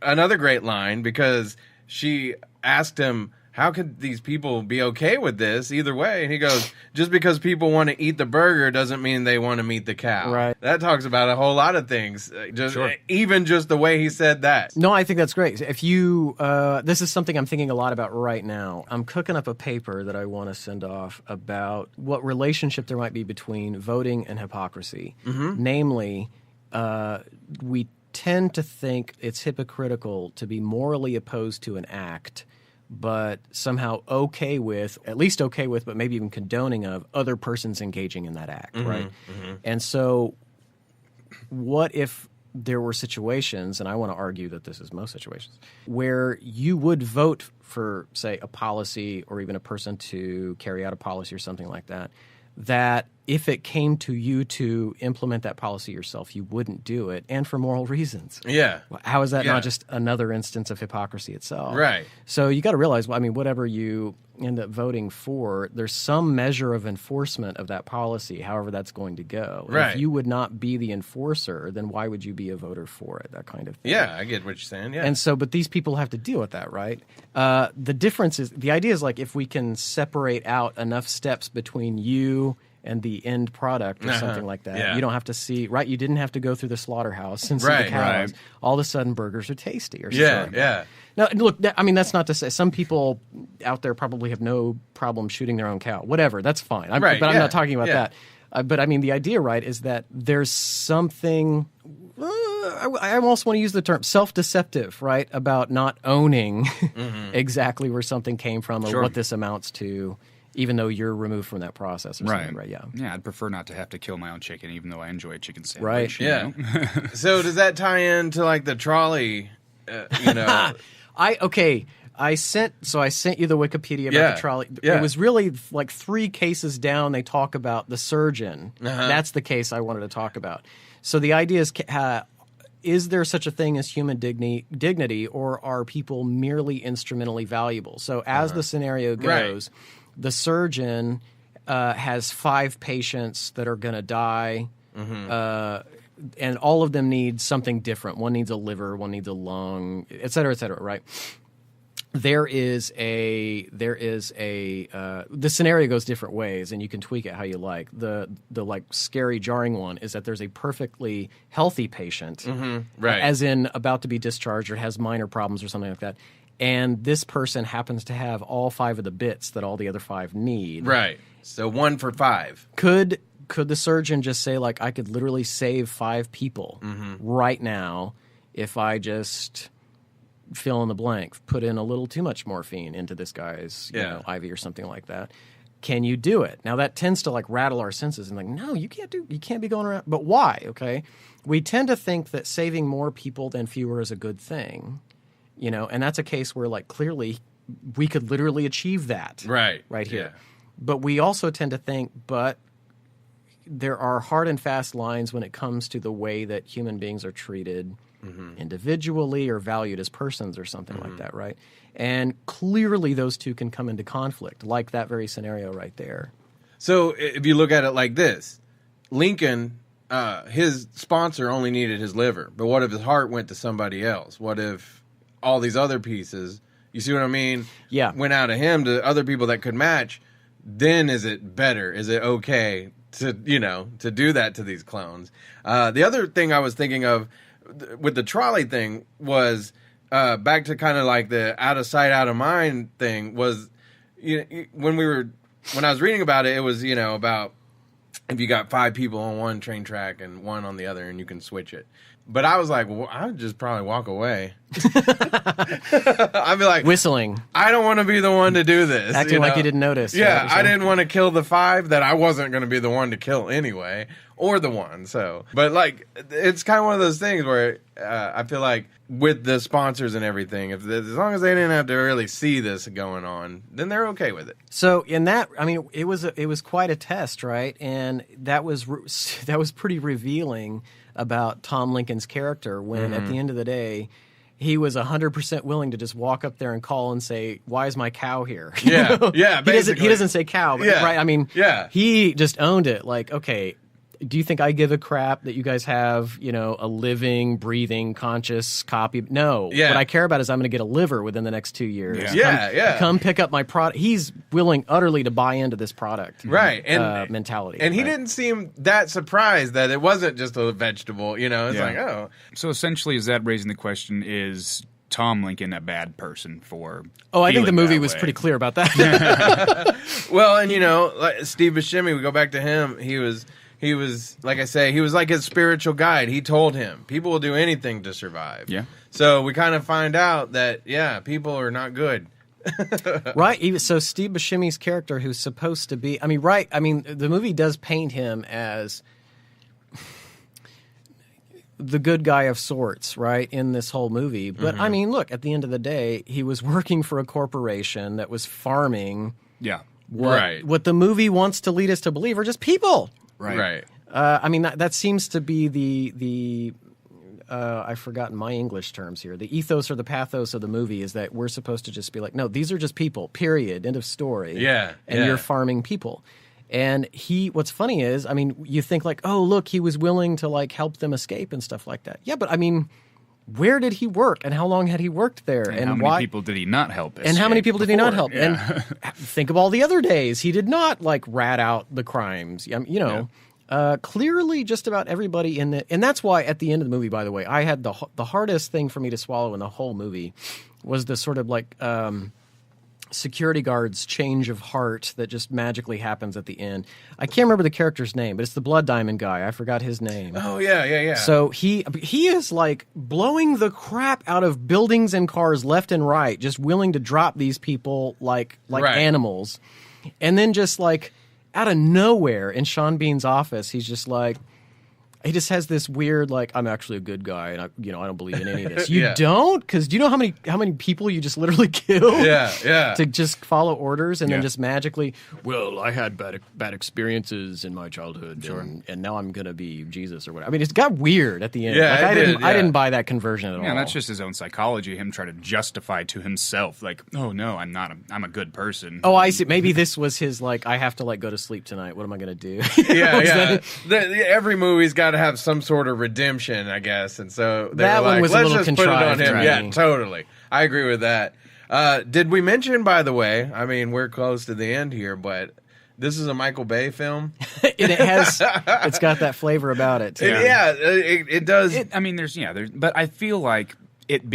another great line because she asked him, how could these people be okay with this either way? And he goes, just because people want to eat the burger doesn't mean they want to meet the cow. Right. That talks about a whole lot of things. Even just the way he said that. No, I think that's great. If you, this is something I'm thinking a lot about right now. I'm cooking up a paper that I want to send off about what relationship there might be between voting and hypocrisy. Namely, we tend to think it's hypocritical to be morally opposed to an act, but somehow at least okay with, but maybe even condoning of other persons engaging in that act, right? And so what if there were situations, and I want to argue that this is most situations, where you would vote for, say, a policy or even a person to carry out a policy or something like that, that if it came to you to implement that policy yourself, you wouldn't do it, and for moral reasons. Yeah. How is that not just another instance of hypocrisy itself? Right. So you got to realize, whatever you end up voting for, there's some measure of enforcement of that policy, however that's going to go. And right. if you would not be the enforcer, then why would you be a voter for it? That kind of thing. Yeah, I get what you're saying. Yeah. And so, but these people have to deal with that, right? The difference is, the idea is like if we can separate out enough steps between you and the end product or something like that. Yeah. You don't have to see, right? You didn't have to go through the slaughterhouse and see the cows. Right. All of a sudden, burgers are tasty or something. Yeah. Now, look, that's not to say some people out there probably have no problem shooting their own cow. Whatever, that's fine. But I'm not talking about that. But I mean, the idea, right, is that there's something. I almost want to use the term self-deceptive, right, about not owning exactly where something came from or what this amounts to. Even though you're removed from that process or something, right? Yeah. Yeah, I'd prefer not to have to kill my own chicken, even though I enjoy a chicken sandwich. Right. Yeah. So does that tie into like the trolley? I sent you the Wikipedia about the trolley. Yeah. It was really like 3 cases down. They talk about the surgeon. That's the case I wanted to talk about. So the idea is there such a thing as human dignity, or are people merely instrumentally valuable? So as the scenario goes, the surgeon has 5 patients that are going to die, and all of them need something different. One needs a liver, one needs a lung, et cetera, right? The scenario goes different ways, and you can tweak it how you like. The like scary, jarring one is that there's a perfectly healthy patient, right, as in about to be discharged or has minor problems or something like that, and this person happens to have all 5 of the bits that all the other 5 need. Right. So 1 for 5. Could the surgeon just say, like, I could literally save 5 people right now if I just fill in the blank, put in a little too much morphine into this guy's IV or something like that? Can you do it? Now that tends to like rattle our senses and like, no, you can't be going around. But why? Okay, we tend to think that saving more people than fewer is a good thing, and that's a case where like clearly we could literally achieve that right here. Yeah. But we also tend to think, but there are hard and fast lines when it comes to the way that human beings are treated individually or valued as persons or something like that, right? And clearly those two can come into conflict, like that very scenario right there. So if you look at it like this, Lincoln, his sponsor only needed his liver, but what if his heart went to somebody else? What if all these other pieces, you see what I mean? Yeah. Went out of him to other people that could match. Then is it better? Is it okay to do that to these clones? The other thing I was thinking of with the trolley thing was back to kind of like the out of sight, out of mind thing was, when I was reading about it, it was, about if you got 5 people on one train track and 1 on the other and you can switch it. But I was like, well, I would just probably walk away. I'd be like, whistling. I don't want to be the one to do this. Acting like you didn't notice. Yeah, I didn't want to kill the 5 that I wasn't going to be the one to kill anyway, or the 1. So, but like, it's kind of one of those things where I feel like with the sponsors and everything, as long as they didn't have to really see this going on, then they're okay with it. So in that, I mean, it was quite a test, right? And that was pretty revealing about Tom Lincoln's character when at the end of the day he was 100% willing to just walk up there and call and say, "Why is my cow here?" Yeah, basically. He doesn't say cow, but, right? I mean, he just owned it. Like, okay, do you think I give a crap that you guys have, a living, breathing, conscious copy? No. Yeah. What I care about is I'm going to get a liver within the next 2 years. Yeah. Come pick up my product. He's willing utterly to buy into this product. Right. Mentality. And he didn't seem that surprised that it wasn't just a vegetable, It's like, oh. So essentially, is that raising the question, is Tom Lincoln a bad person for I think the movie was pretty clear about that. Well, and, like Steve Buscemi, we go back to him, he was, like I say, he was like his spiritual guide. He told him, people will do anything to survive. Yeah. So we kind of find out that, people are not good. Right. So Steve Buscemi's character, who's supposed to be, the movie does paint him as the good guy of sorts, right, in this whole movie. But, look, at the end of the day, he was working for a corporation that was farming what the movie wants to lead us to believe are just people. Right. That seems to be the I've forgotten my English terms here. The ethos or the pathos of the movie is that we're supposed to just be like, no, these are just people, period, end of story. Yeah. And you're farming people. And what's funny is, you think like, oh, look, he was willing to like help them escape and stuff like that. Yeah, but where did he work and how long had he worked there? And how many people did he not help escape? And how many people did he not help? Yeah. And think of all the other days. He did not like rat out the crimes. Clearly just about everybody in the, and that's why at the end of the movie, by the way, I had the hardest thing for me to swallow in the whole movie was the sort of like security guard's change of heart that just magically happens at the end. I can't remember the character's name, but it's the Blood Diamond guy. I forgot his name. Oh, yeah. So he is like blowing the crap out of buildings and cars left and right, just willing to drop these people like animals. And then just like out of nowhere in Sean Bean's office, he's just like, he just has this weird, like, I'm actually a good guy, and I don't believe in any of this. You don't? Because do you know how many people you just literally killed? Yeah. To just follow orders and then just magically, well, I had bad experiences in my childhood, and now I'm gonna be Jesus or whatever. I mean, it's got weird at the end. Yeah, I didn't buy that conversion at all. Yeah, that's just his own psychology. Him trying to justify to himself, like, oh no, I'm not. I'm a good person. Oh, I see. Maybe this was his, like, I have to, like, go to sleep tonight. What am I gonna do? Yeah. Every movie's got to have some sort of redemption, I guess, and so that one was let's a little just put it on contrived. him. Right? Yeah, totally. I agree with that. Did we mention, by the way? I mean, we're close to the end here, but this is a Michael Bay film. It's got that flavor about it. Too. It does. But I feel like it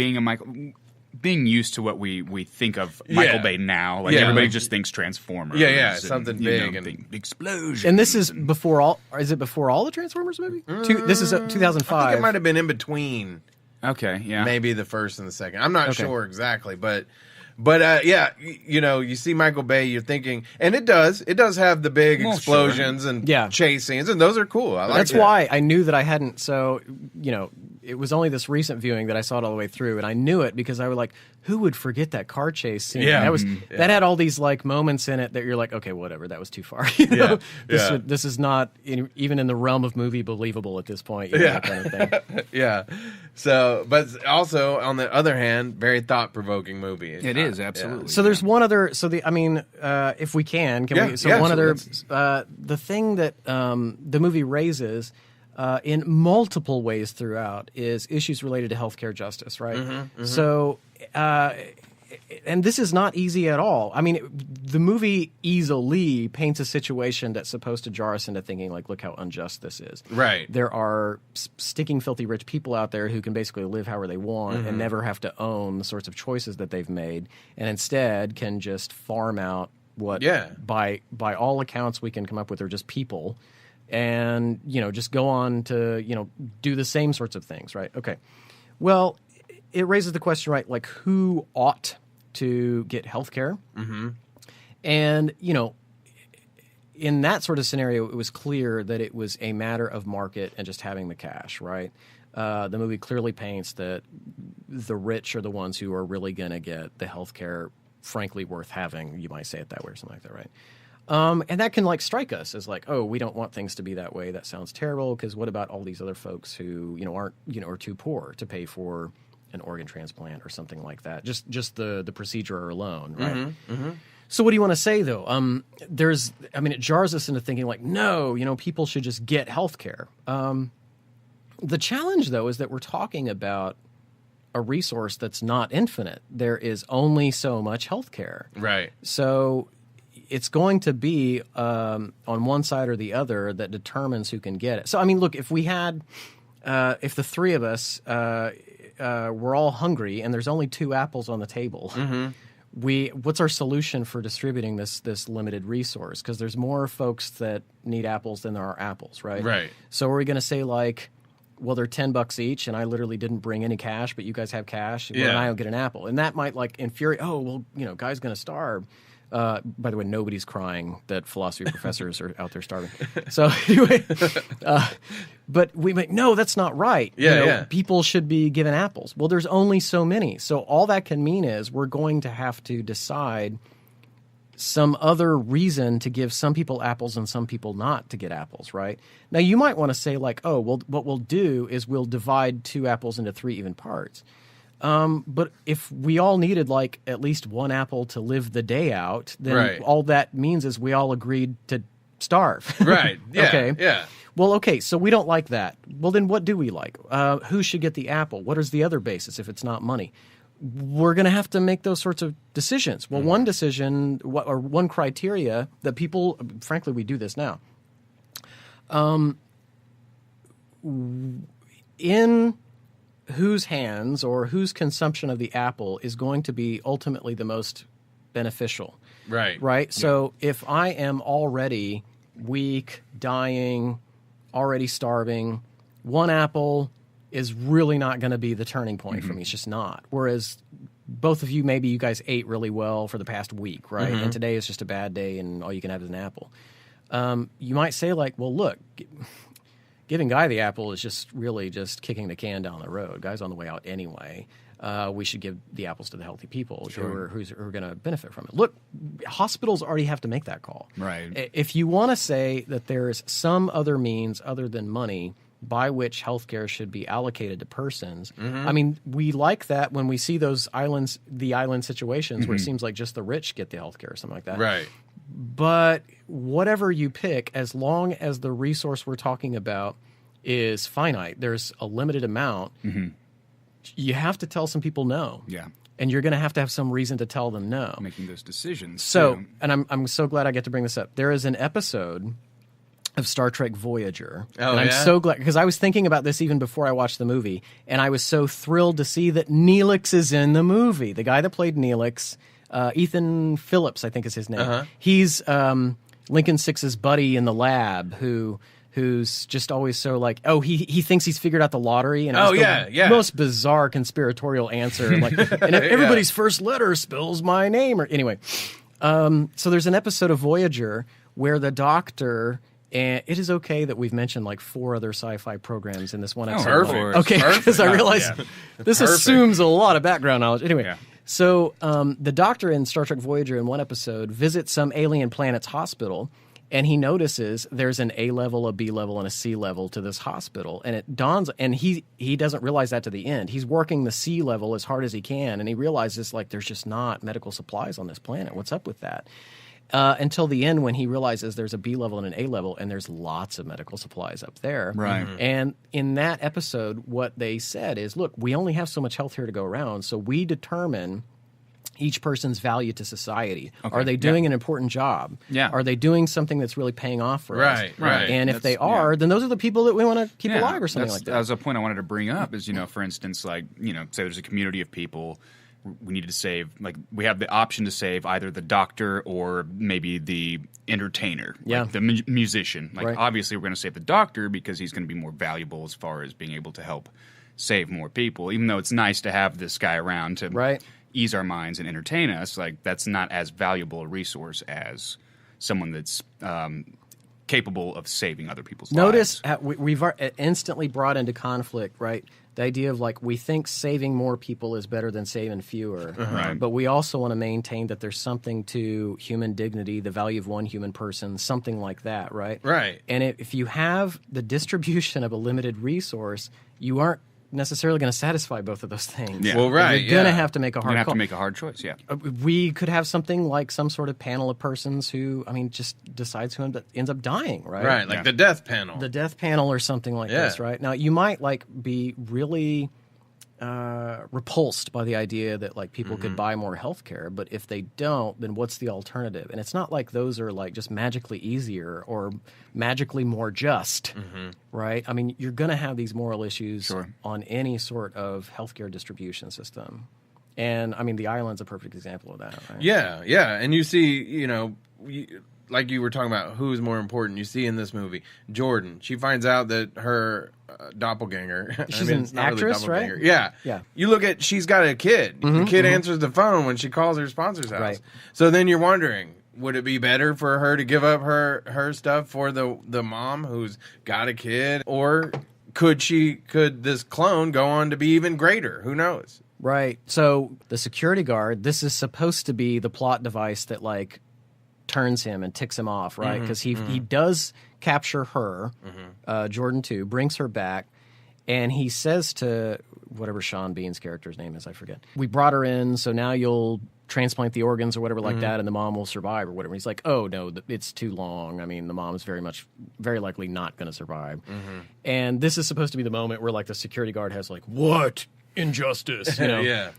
being used to what we think of Michael Bay now, like everybody just thinks Transformers. Something big and explosion. And this is before all. Is it before all the Transformers movie? This is 2005. I think it might have been in between. Okay, yeah, maybe the first and the second. I'm not sure exactly, but you see Michael Bay, you're thinking, and it does have the big explosions and chase scenes, and those are cool. That's why I knew that I hadn't. So it was only this recent viewing that I saw it all the way through, and I knew it because I was like, who would forget that car chase scene? Yeah, that had all these like moments in it that you're like, okay, whatever, that was too far. This is not even in the realm of movie believable at this point. That kind of thing. Yeah. So, but also on the other hand, very thought provoking movie. It is absolutely. Yeah. So there's one other. So if we can we? So one other. The thing that the movie raises. In multiple ways throughout is issues related to healthcare justice, right? So, and this is not easy at all. I mean, the movie easily paints a situation that's supposed to jar us into thinking, like, look how unjust this is. Right. There are stinking, filthy rich people out there who can basically live however they want and never have to own the sorts of choices that they've made, and instead can just farm out what, by all accounts we can come up with, are just people. And, just go on to, do the same sorts of things, right? Okay. Well, it raises the question, right, like who ought to get health care? And, in that sort of scenario, it was clear that it was a matter of market and just having the cash, right? The movie clearly paints that the rich are the ones who are really going to get the health care, frankly, worth having. You might say it that way or something like that, right? And that can like strike us as like, oh, we don't want things to be that way. That sounds terrible. Because what about all these other folks who aren't are too poor to pay for an organ transplant or something like that? Just the procedure alone, right? So what do you want to say though? It jars us into thinking like, no, people should just get health care. The challenge though is that we're talking about a resource that's not infinite. There is only so much health care, right? So it's going to be on one side or the other that determines who can get it. So, I mean, look, if we had, if the three of us were all hungry and there's only 2 apples on the table, what's our solution for distributing this limited resource? Because there's more folks that need apples than there are apples, right? Right. So are we going to say like, well, they're $10 each, and I literally didn't bring any cash, but you guys have cash, and I don't get an apple, and that might like infuriate. Oh, well, guy's going to starve. By the way, nobody's crying that philosophy professors are out there starving. So anyway, but we might, no, that's not right. People should be given apples. Well, there's only so many. So all that can mean is we're going to have to decide some other reason to give some people apples and some people not to get apples, right? Now, you might want to say like, oh, well, what we'll do is we'll divide 2 apples into 3 even parts. But if we all needed like at least 1 apple to live the day out, then all that means is we all agreed to starve. Right. Yeah. Okay. Yeah. Well, okay, so we don't like that. Well, then what do we like? Who should get the apple? What is the other basis if it's not money? We're going to have to make those sorts of decisions. Well, one decision or one criteria that people, frankly, we do this now. In whose hands or whose consumption of the apple is going to be ultimately the most beneficial. Right. Right? So if I am already weak, dying, already starving, 1 apple is really not going to be the turning point for me. It's just not. Whereas both of you, maybe you guys ate really well for the past week, right? And today is just a bad day and all you can have is an apple. You might say like, well, look, giving Guy the apple is just really just kicking the can down the road. Guy's on the way out anyway. We should give the apples to the healthy people who are going to benefit from it. Look, hospitals already have to make that call. Right. If you want to say that there is some other means other than money by which healthcare should be allocated to persons, I mean, we like that when we see those the island situations where it seems like just the rich get the healthcare or something like that. Right. But whatever you pick, as long as the resource we're talking about is finite, there's a limited amount, you have to tell some people no. Yeah. And you're going to have some reason to tell them no. Making those decisions. So, too. and I'm so glad I get to bring this up. There is an episode of Star Trek Voyager. Oh, and I'm yeah? so glad, because I was thinking about this even before I watched the movie, and I was so thrilled to see that Neelix is in the movie. The guy that played Neelix, Ethan Phillips, I think is his name. He's Lincoln Six's buddy in the lab who's just always so like, he thinks he's figured out the lottery, and it was the most bizarre conspiratorial answer. Like, and everybody's first letter spells my name. Or anyway, so there's an episode of Voyager where the Doctor. And it is okay that we've mentioned like 4 other sci-fi programs in this one episode. Perfect. Okay, because I realize this assumes a lot of background knowledge. Anyway, Yeah. so the Doctor in Star Trek Voyager in one episode visits some alien planet's hospital, and he notices there's an A level, a B level, and a C level to this hospital. And it dawns, and he doesn't realize that to the end. He's working the C level as hard as he can, and he realizes like there's just not medical supplies on this planet. What's up with that? Until the end when he realizes there's a B level and an A level, and there's lots of medical supplies up there. Right. And in that episode, what they said is, look, we only have so much health here to go around, so we determine each person's value to society. Okay. Are they doing an important job? Yeah. Are they doing something that's really paying off for us? Right. And if they are, then those are the people that we want to keep alive or something like that. That was a point I wanted to bring up is, for instance, like, say there's a community of people we needed to save, like we have the option to save either the doctor or maybe the entertainer, like the musician. Like obviously we're going to save the doctor because he's going to be more valuable as far as being able to help save more people, even though it's nice to have this guy around to ease our minds and entertain us. Like that's not as valuable a resource as someone that's capable of saving other people's lives. Notice we've instantly brought into conflict, right? The idea of like we think saving more people is better than saving fewer, but we also want to maintain that there's something to human dignity, the value of one human person, something like that, right? Right. And if you have the distribution of a limited resource, you aren't necessarily going to satisfy both of those things. Yeah. Well, right. You're going to have to make a hard call. You have to make a hard choice, yeah. We could have something like some sort of panel of persons who, just decides who ends up dying, right? Right, like the death panel. The death panel or something like this, right? Now, you might be really repulsed by the idea that like people could buy more health care, but if they don't, then what's the alternative? And it's not like those are like just magically easier or magically more just, right? You're going to have these moral issues on any sort of healthcare distribution system. And the island's a perfect example of that, right? Yeah. And you see, like you were talking about who's more important, you see in this movie, Jordan. She finds out that her doppelganger. She's an actress, really right? Yeah. You look at, she's got a kid. The kid answers the phone when she calls her sponsor's house. Right. So then you're wondering, would it be better for her to give up her stuff for the mom who's got a kid? Or could this clone go on to be even greater? Who knows? Right. So the security guard, this is supposed to be the plot device that like turns him and ticks him off, right? Because he does capture her, Jordan 2, brings her back, and he says to whatever Sean Bean's character's name is, I forget, we brought her in, so now you'll transplant the organs or whatever like that, and the mom will survive or whatever. He's like, oh, no, it's too long. The mom's very likely not going to survive. And this is supposed to be the moment where like the security guard has like, what? Injustice,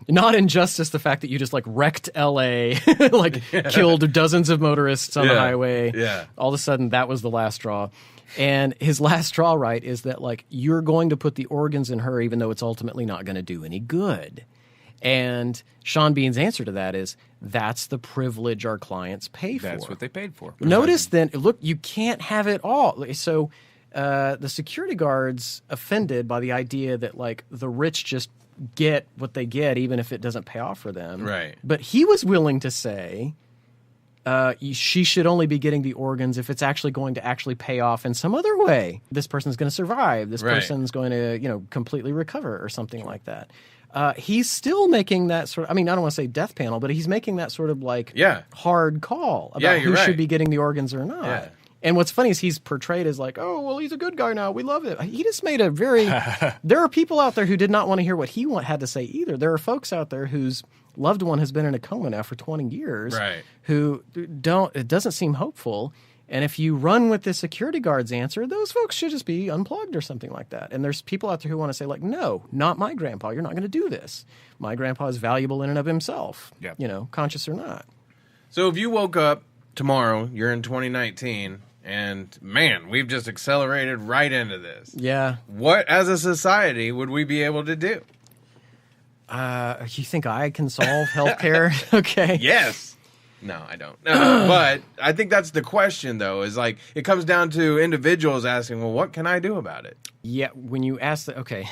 Not injustice, the fact that you just like wrecked LA, like killed dozens of motorists on the highway. Yeah. All of a sudden, that was the last straw. And his last straw, right, is that like you're going to put the organs in her, even though it's ultimately not going to do any good. And Sean Bean's answer to that is that's the privilege our clients pay for. That's what they paid for. Notice then, look, you can't have it all. So the security guard's offended by the idea that like the rich just get what they get even if it doesn't pay off for them. Right. But he was willing to say, she should only be getting the organs if it's actually going to actually pay off in some other way. This person's going to survive. This person's going to, completely recover or something like that. He's still making that sort of, I mean, I don't want to say death panel, but he's making that sort of like hard call about who should be getting the organs or not. Yeah. And what's funny is he's portrayed as like, oh, well, he's a good guy now. We love it. He just made a very, there are people out there who did not want to hear what he had to say either. There are folks out there whose loved one has been in a coma now for 20 years who it doesn't seem hopeful. And if you run with the security guard's answer, those folks should just be unplugged or something like that. And there's people out there who want to say like, no, not my grandpa. You're not going to do this. My grandpa is valuable in and of himself, conscious or not. So if you woke up tomorrow, you're in 2019, and man, we've just accelerated right into this. Yeah. What, as a society, would we be able to do? You think I can solve healthcare? Okay. Yes. No, I don't. But I think that's the question, though, is like it comes down to individuals asking, well, what can I do about it? Yeah, when you ask that, okay,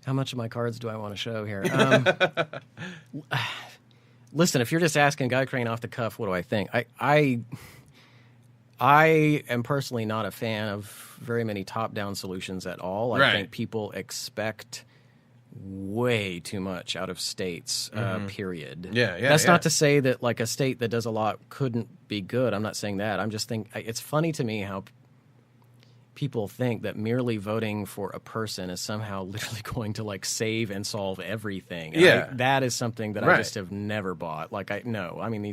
how much of my cards do I want to show here? Listen, if you're just asking Guy Crain off the cuff, what do I think? I am personally not a fan of very many top-down solutions at all. I think people expect way too much out of states, period. That's not to say that like a state that does a lot couldn't be good. I'm not saying that. I'm just thinking it's funny to me how people think that merely voting for a person is somehow literally going to like save and solve everything. And that is something that I just have never bought. Like I mean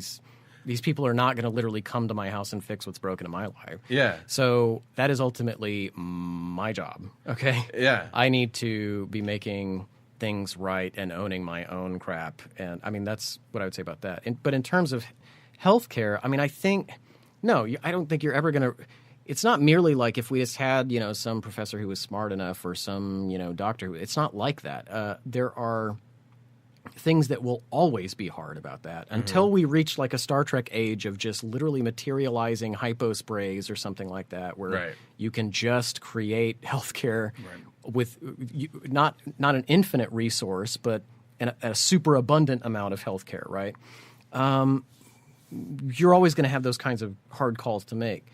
these people are not going to literally come to my house and fix what's broken in my life. Yeah. So that is ultimately my job. Okay. Yeah. I need to be making things right and owning my own crap. And I mean, that's what I would say about that. But in terms of healthcare, I mean, I don't think you're ever going to, it's not merely like if we just had, some professor who was smart enough or some, doctor who, it's not like that. There are things that will always be hard about that until we reach like a Star Trek age of just literally materializing hypo sprays or something like that, where you can just create healthcare with not an infinite resource, but a super abundant amount of healthcare. Right? You're always going to have those kinds of hard calls to make.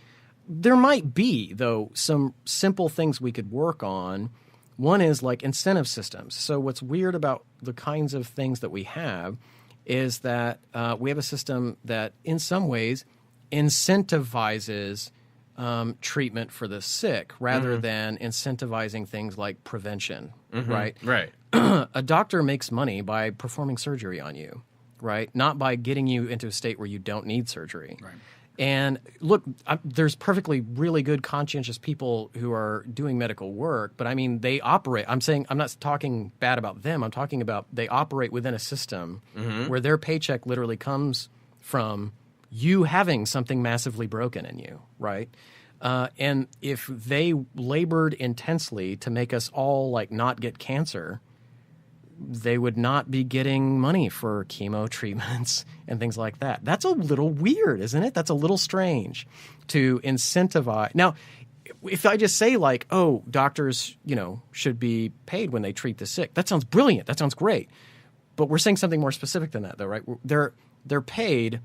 There might be, though, some simple things we could work on. One is like incentive systems. So what's weird about the kinds of things that we have is that we have a system that in some ways incentivizes treatment for the sick rather than incentivizing things like prevention, right? Right. A doctor makes money by performing surgery on you, right? Not by getting you into a state where you don't need surgery. Right. And look, there's perfectly really good conscientious people who are doing medical work, but I mean, they operate. I'm not talking bad about them. I'm talking about they operate within a system where their paycheck literally comes from you having something massively broken in you, right? And if they labored intensely to make us all like not get cancer, they would not be getting money for chemo treatments and things like that. That's a little weird, isn't it? That's a little strange to incentivize. Now, if I just say like, oh, doctors, should be paid when they treat the sick, that sounds brilliant. That sounds great. But we're saying something more specific than that, though, right? They're paid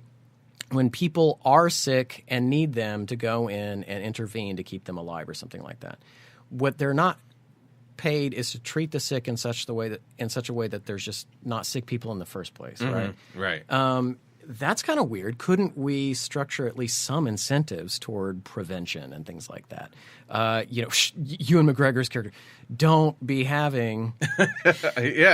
when people are sick and need them to go in and intervene to keep them alive or something like that. What they're not paid is to treat the sick in such a way that there's just not sick people in the first place, right? Right. That's kind of weird. Couldn't we structure at least some incentives toward prevention and things like that? Ewan McGregor's character, don't be having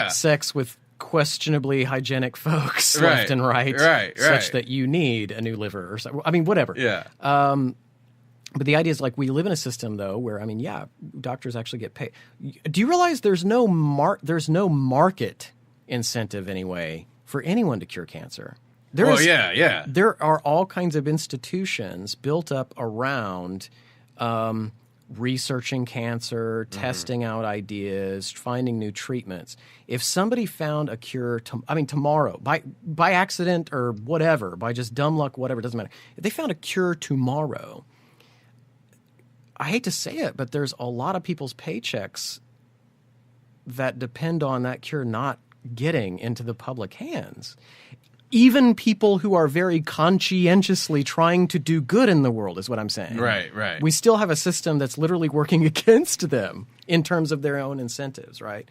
sex with questionably hygienic folks left and right, such that you need a new liver or something. I mean, whatever. Yeah. But the idea is like we live in a system though where doctors actually get paid. Do you realize there's no market incentive anyway for anyone to cure cancer? There are all kinds of institutions built up around researching cancer, testing out ideas, finding new treatments. If somebody found a cure, tomorrow, by accident or whatever, by just dumb luck, whatever, it doesn't matter. If they found a cure tomorrow, I hate to say it, but there's a lot of people's paychecks that depend on that cure not getting into the public hands. even people who are very conscientiously trying to do good in the world is what I'm saying. Right, right. We still have a system that's literally working against them in terms of their own incentives, right?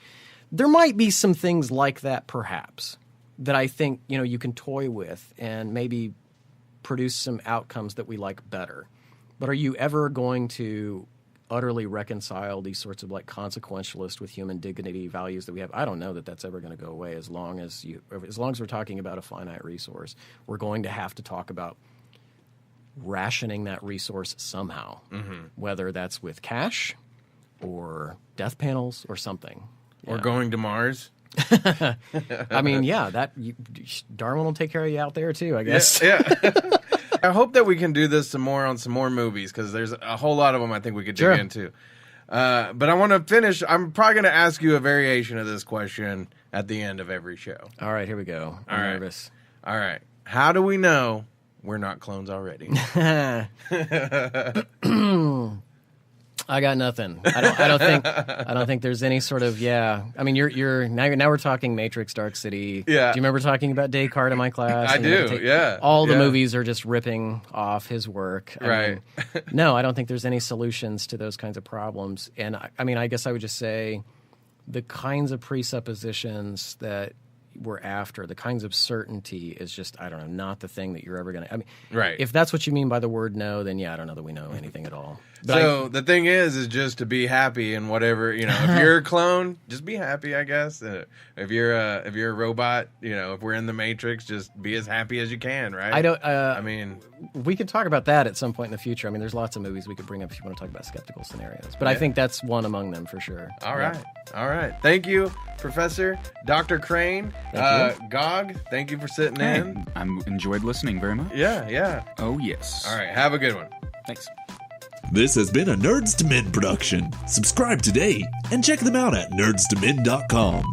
There might be some things like that, perhaps, that I think, you can toy with and maybe produce some outcomes that we like better. But are you ever going to utterly reconcile these sorts of like consequentialist with human dignity values that we have? I don't know that that's ever going to go away as long as we're talking about a finite resource. We're going to have to talk about rationing that resource somehow, whether that's with cash or death panels or something. Or going to Mars. I mean, Darwin will take care of you out there too, I guess. Yeah. I hope that we can do this some more movies, because there's a whole lot of them I think we could dig into. But I want to finish. I'm probably going to ask you a variation of this question at the end of every show. All right, here we go. I'm nervous. All right. How do we know we're not clones already? I got nothing. I don't think there's any sort of I mean, you're now we're talking Matrix, Dark City. Yeah. Do you remember talking about Descartes in my class? I do. Yeah. All the movies are just ripping off his work. Right. No, I don't think there's any solutions to those kinds of problems. And I mean, I guess I would just say the kinds of presuppositions that we're after, the kinds of certainty is just, I don't know, not the thing that you're ever going to... I mean, right. If that's what you mean by the word no, then I don't know that we know anything at all. But so the thing is just to be happy and whatever, if you're a clone, just be happy, I guess. If you're a robot, if we're in the Matrix, just be as happy as you can, right? I mean, we could talk about that at some point in the future. I mean, there's lots of movies we could bring up if you want to talk about skeptical scenarios. But I think that's one among them for sure. All right. Thank you, Professor Dr. Crain. Gog, thank you for sitting in. I enjoyed listening very much. Yeah. Oh, yes. All right. Have a good one. Thanks. This has been a Nerdz II Men production. Subscribe today and check them out at nerds2men.com.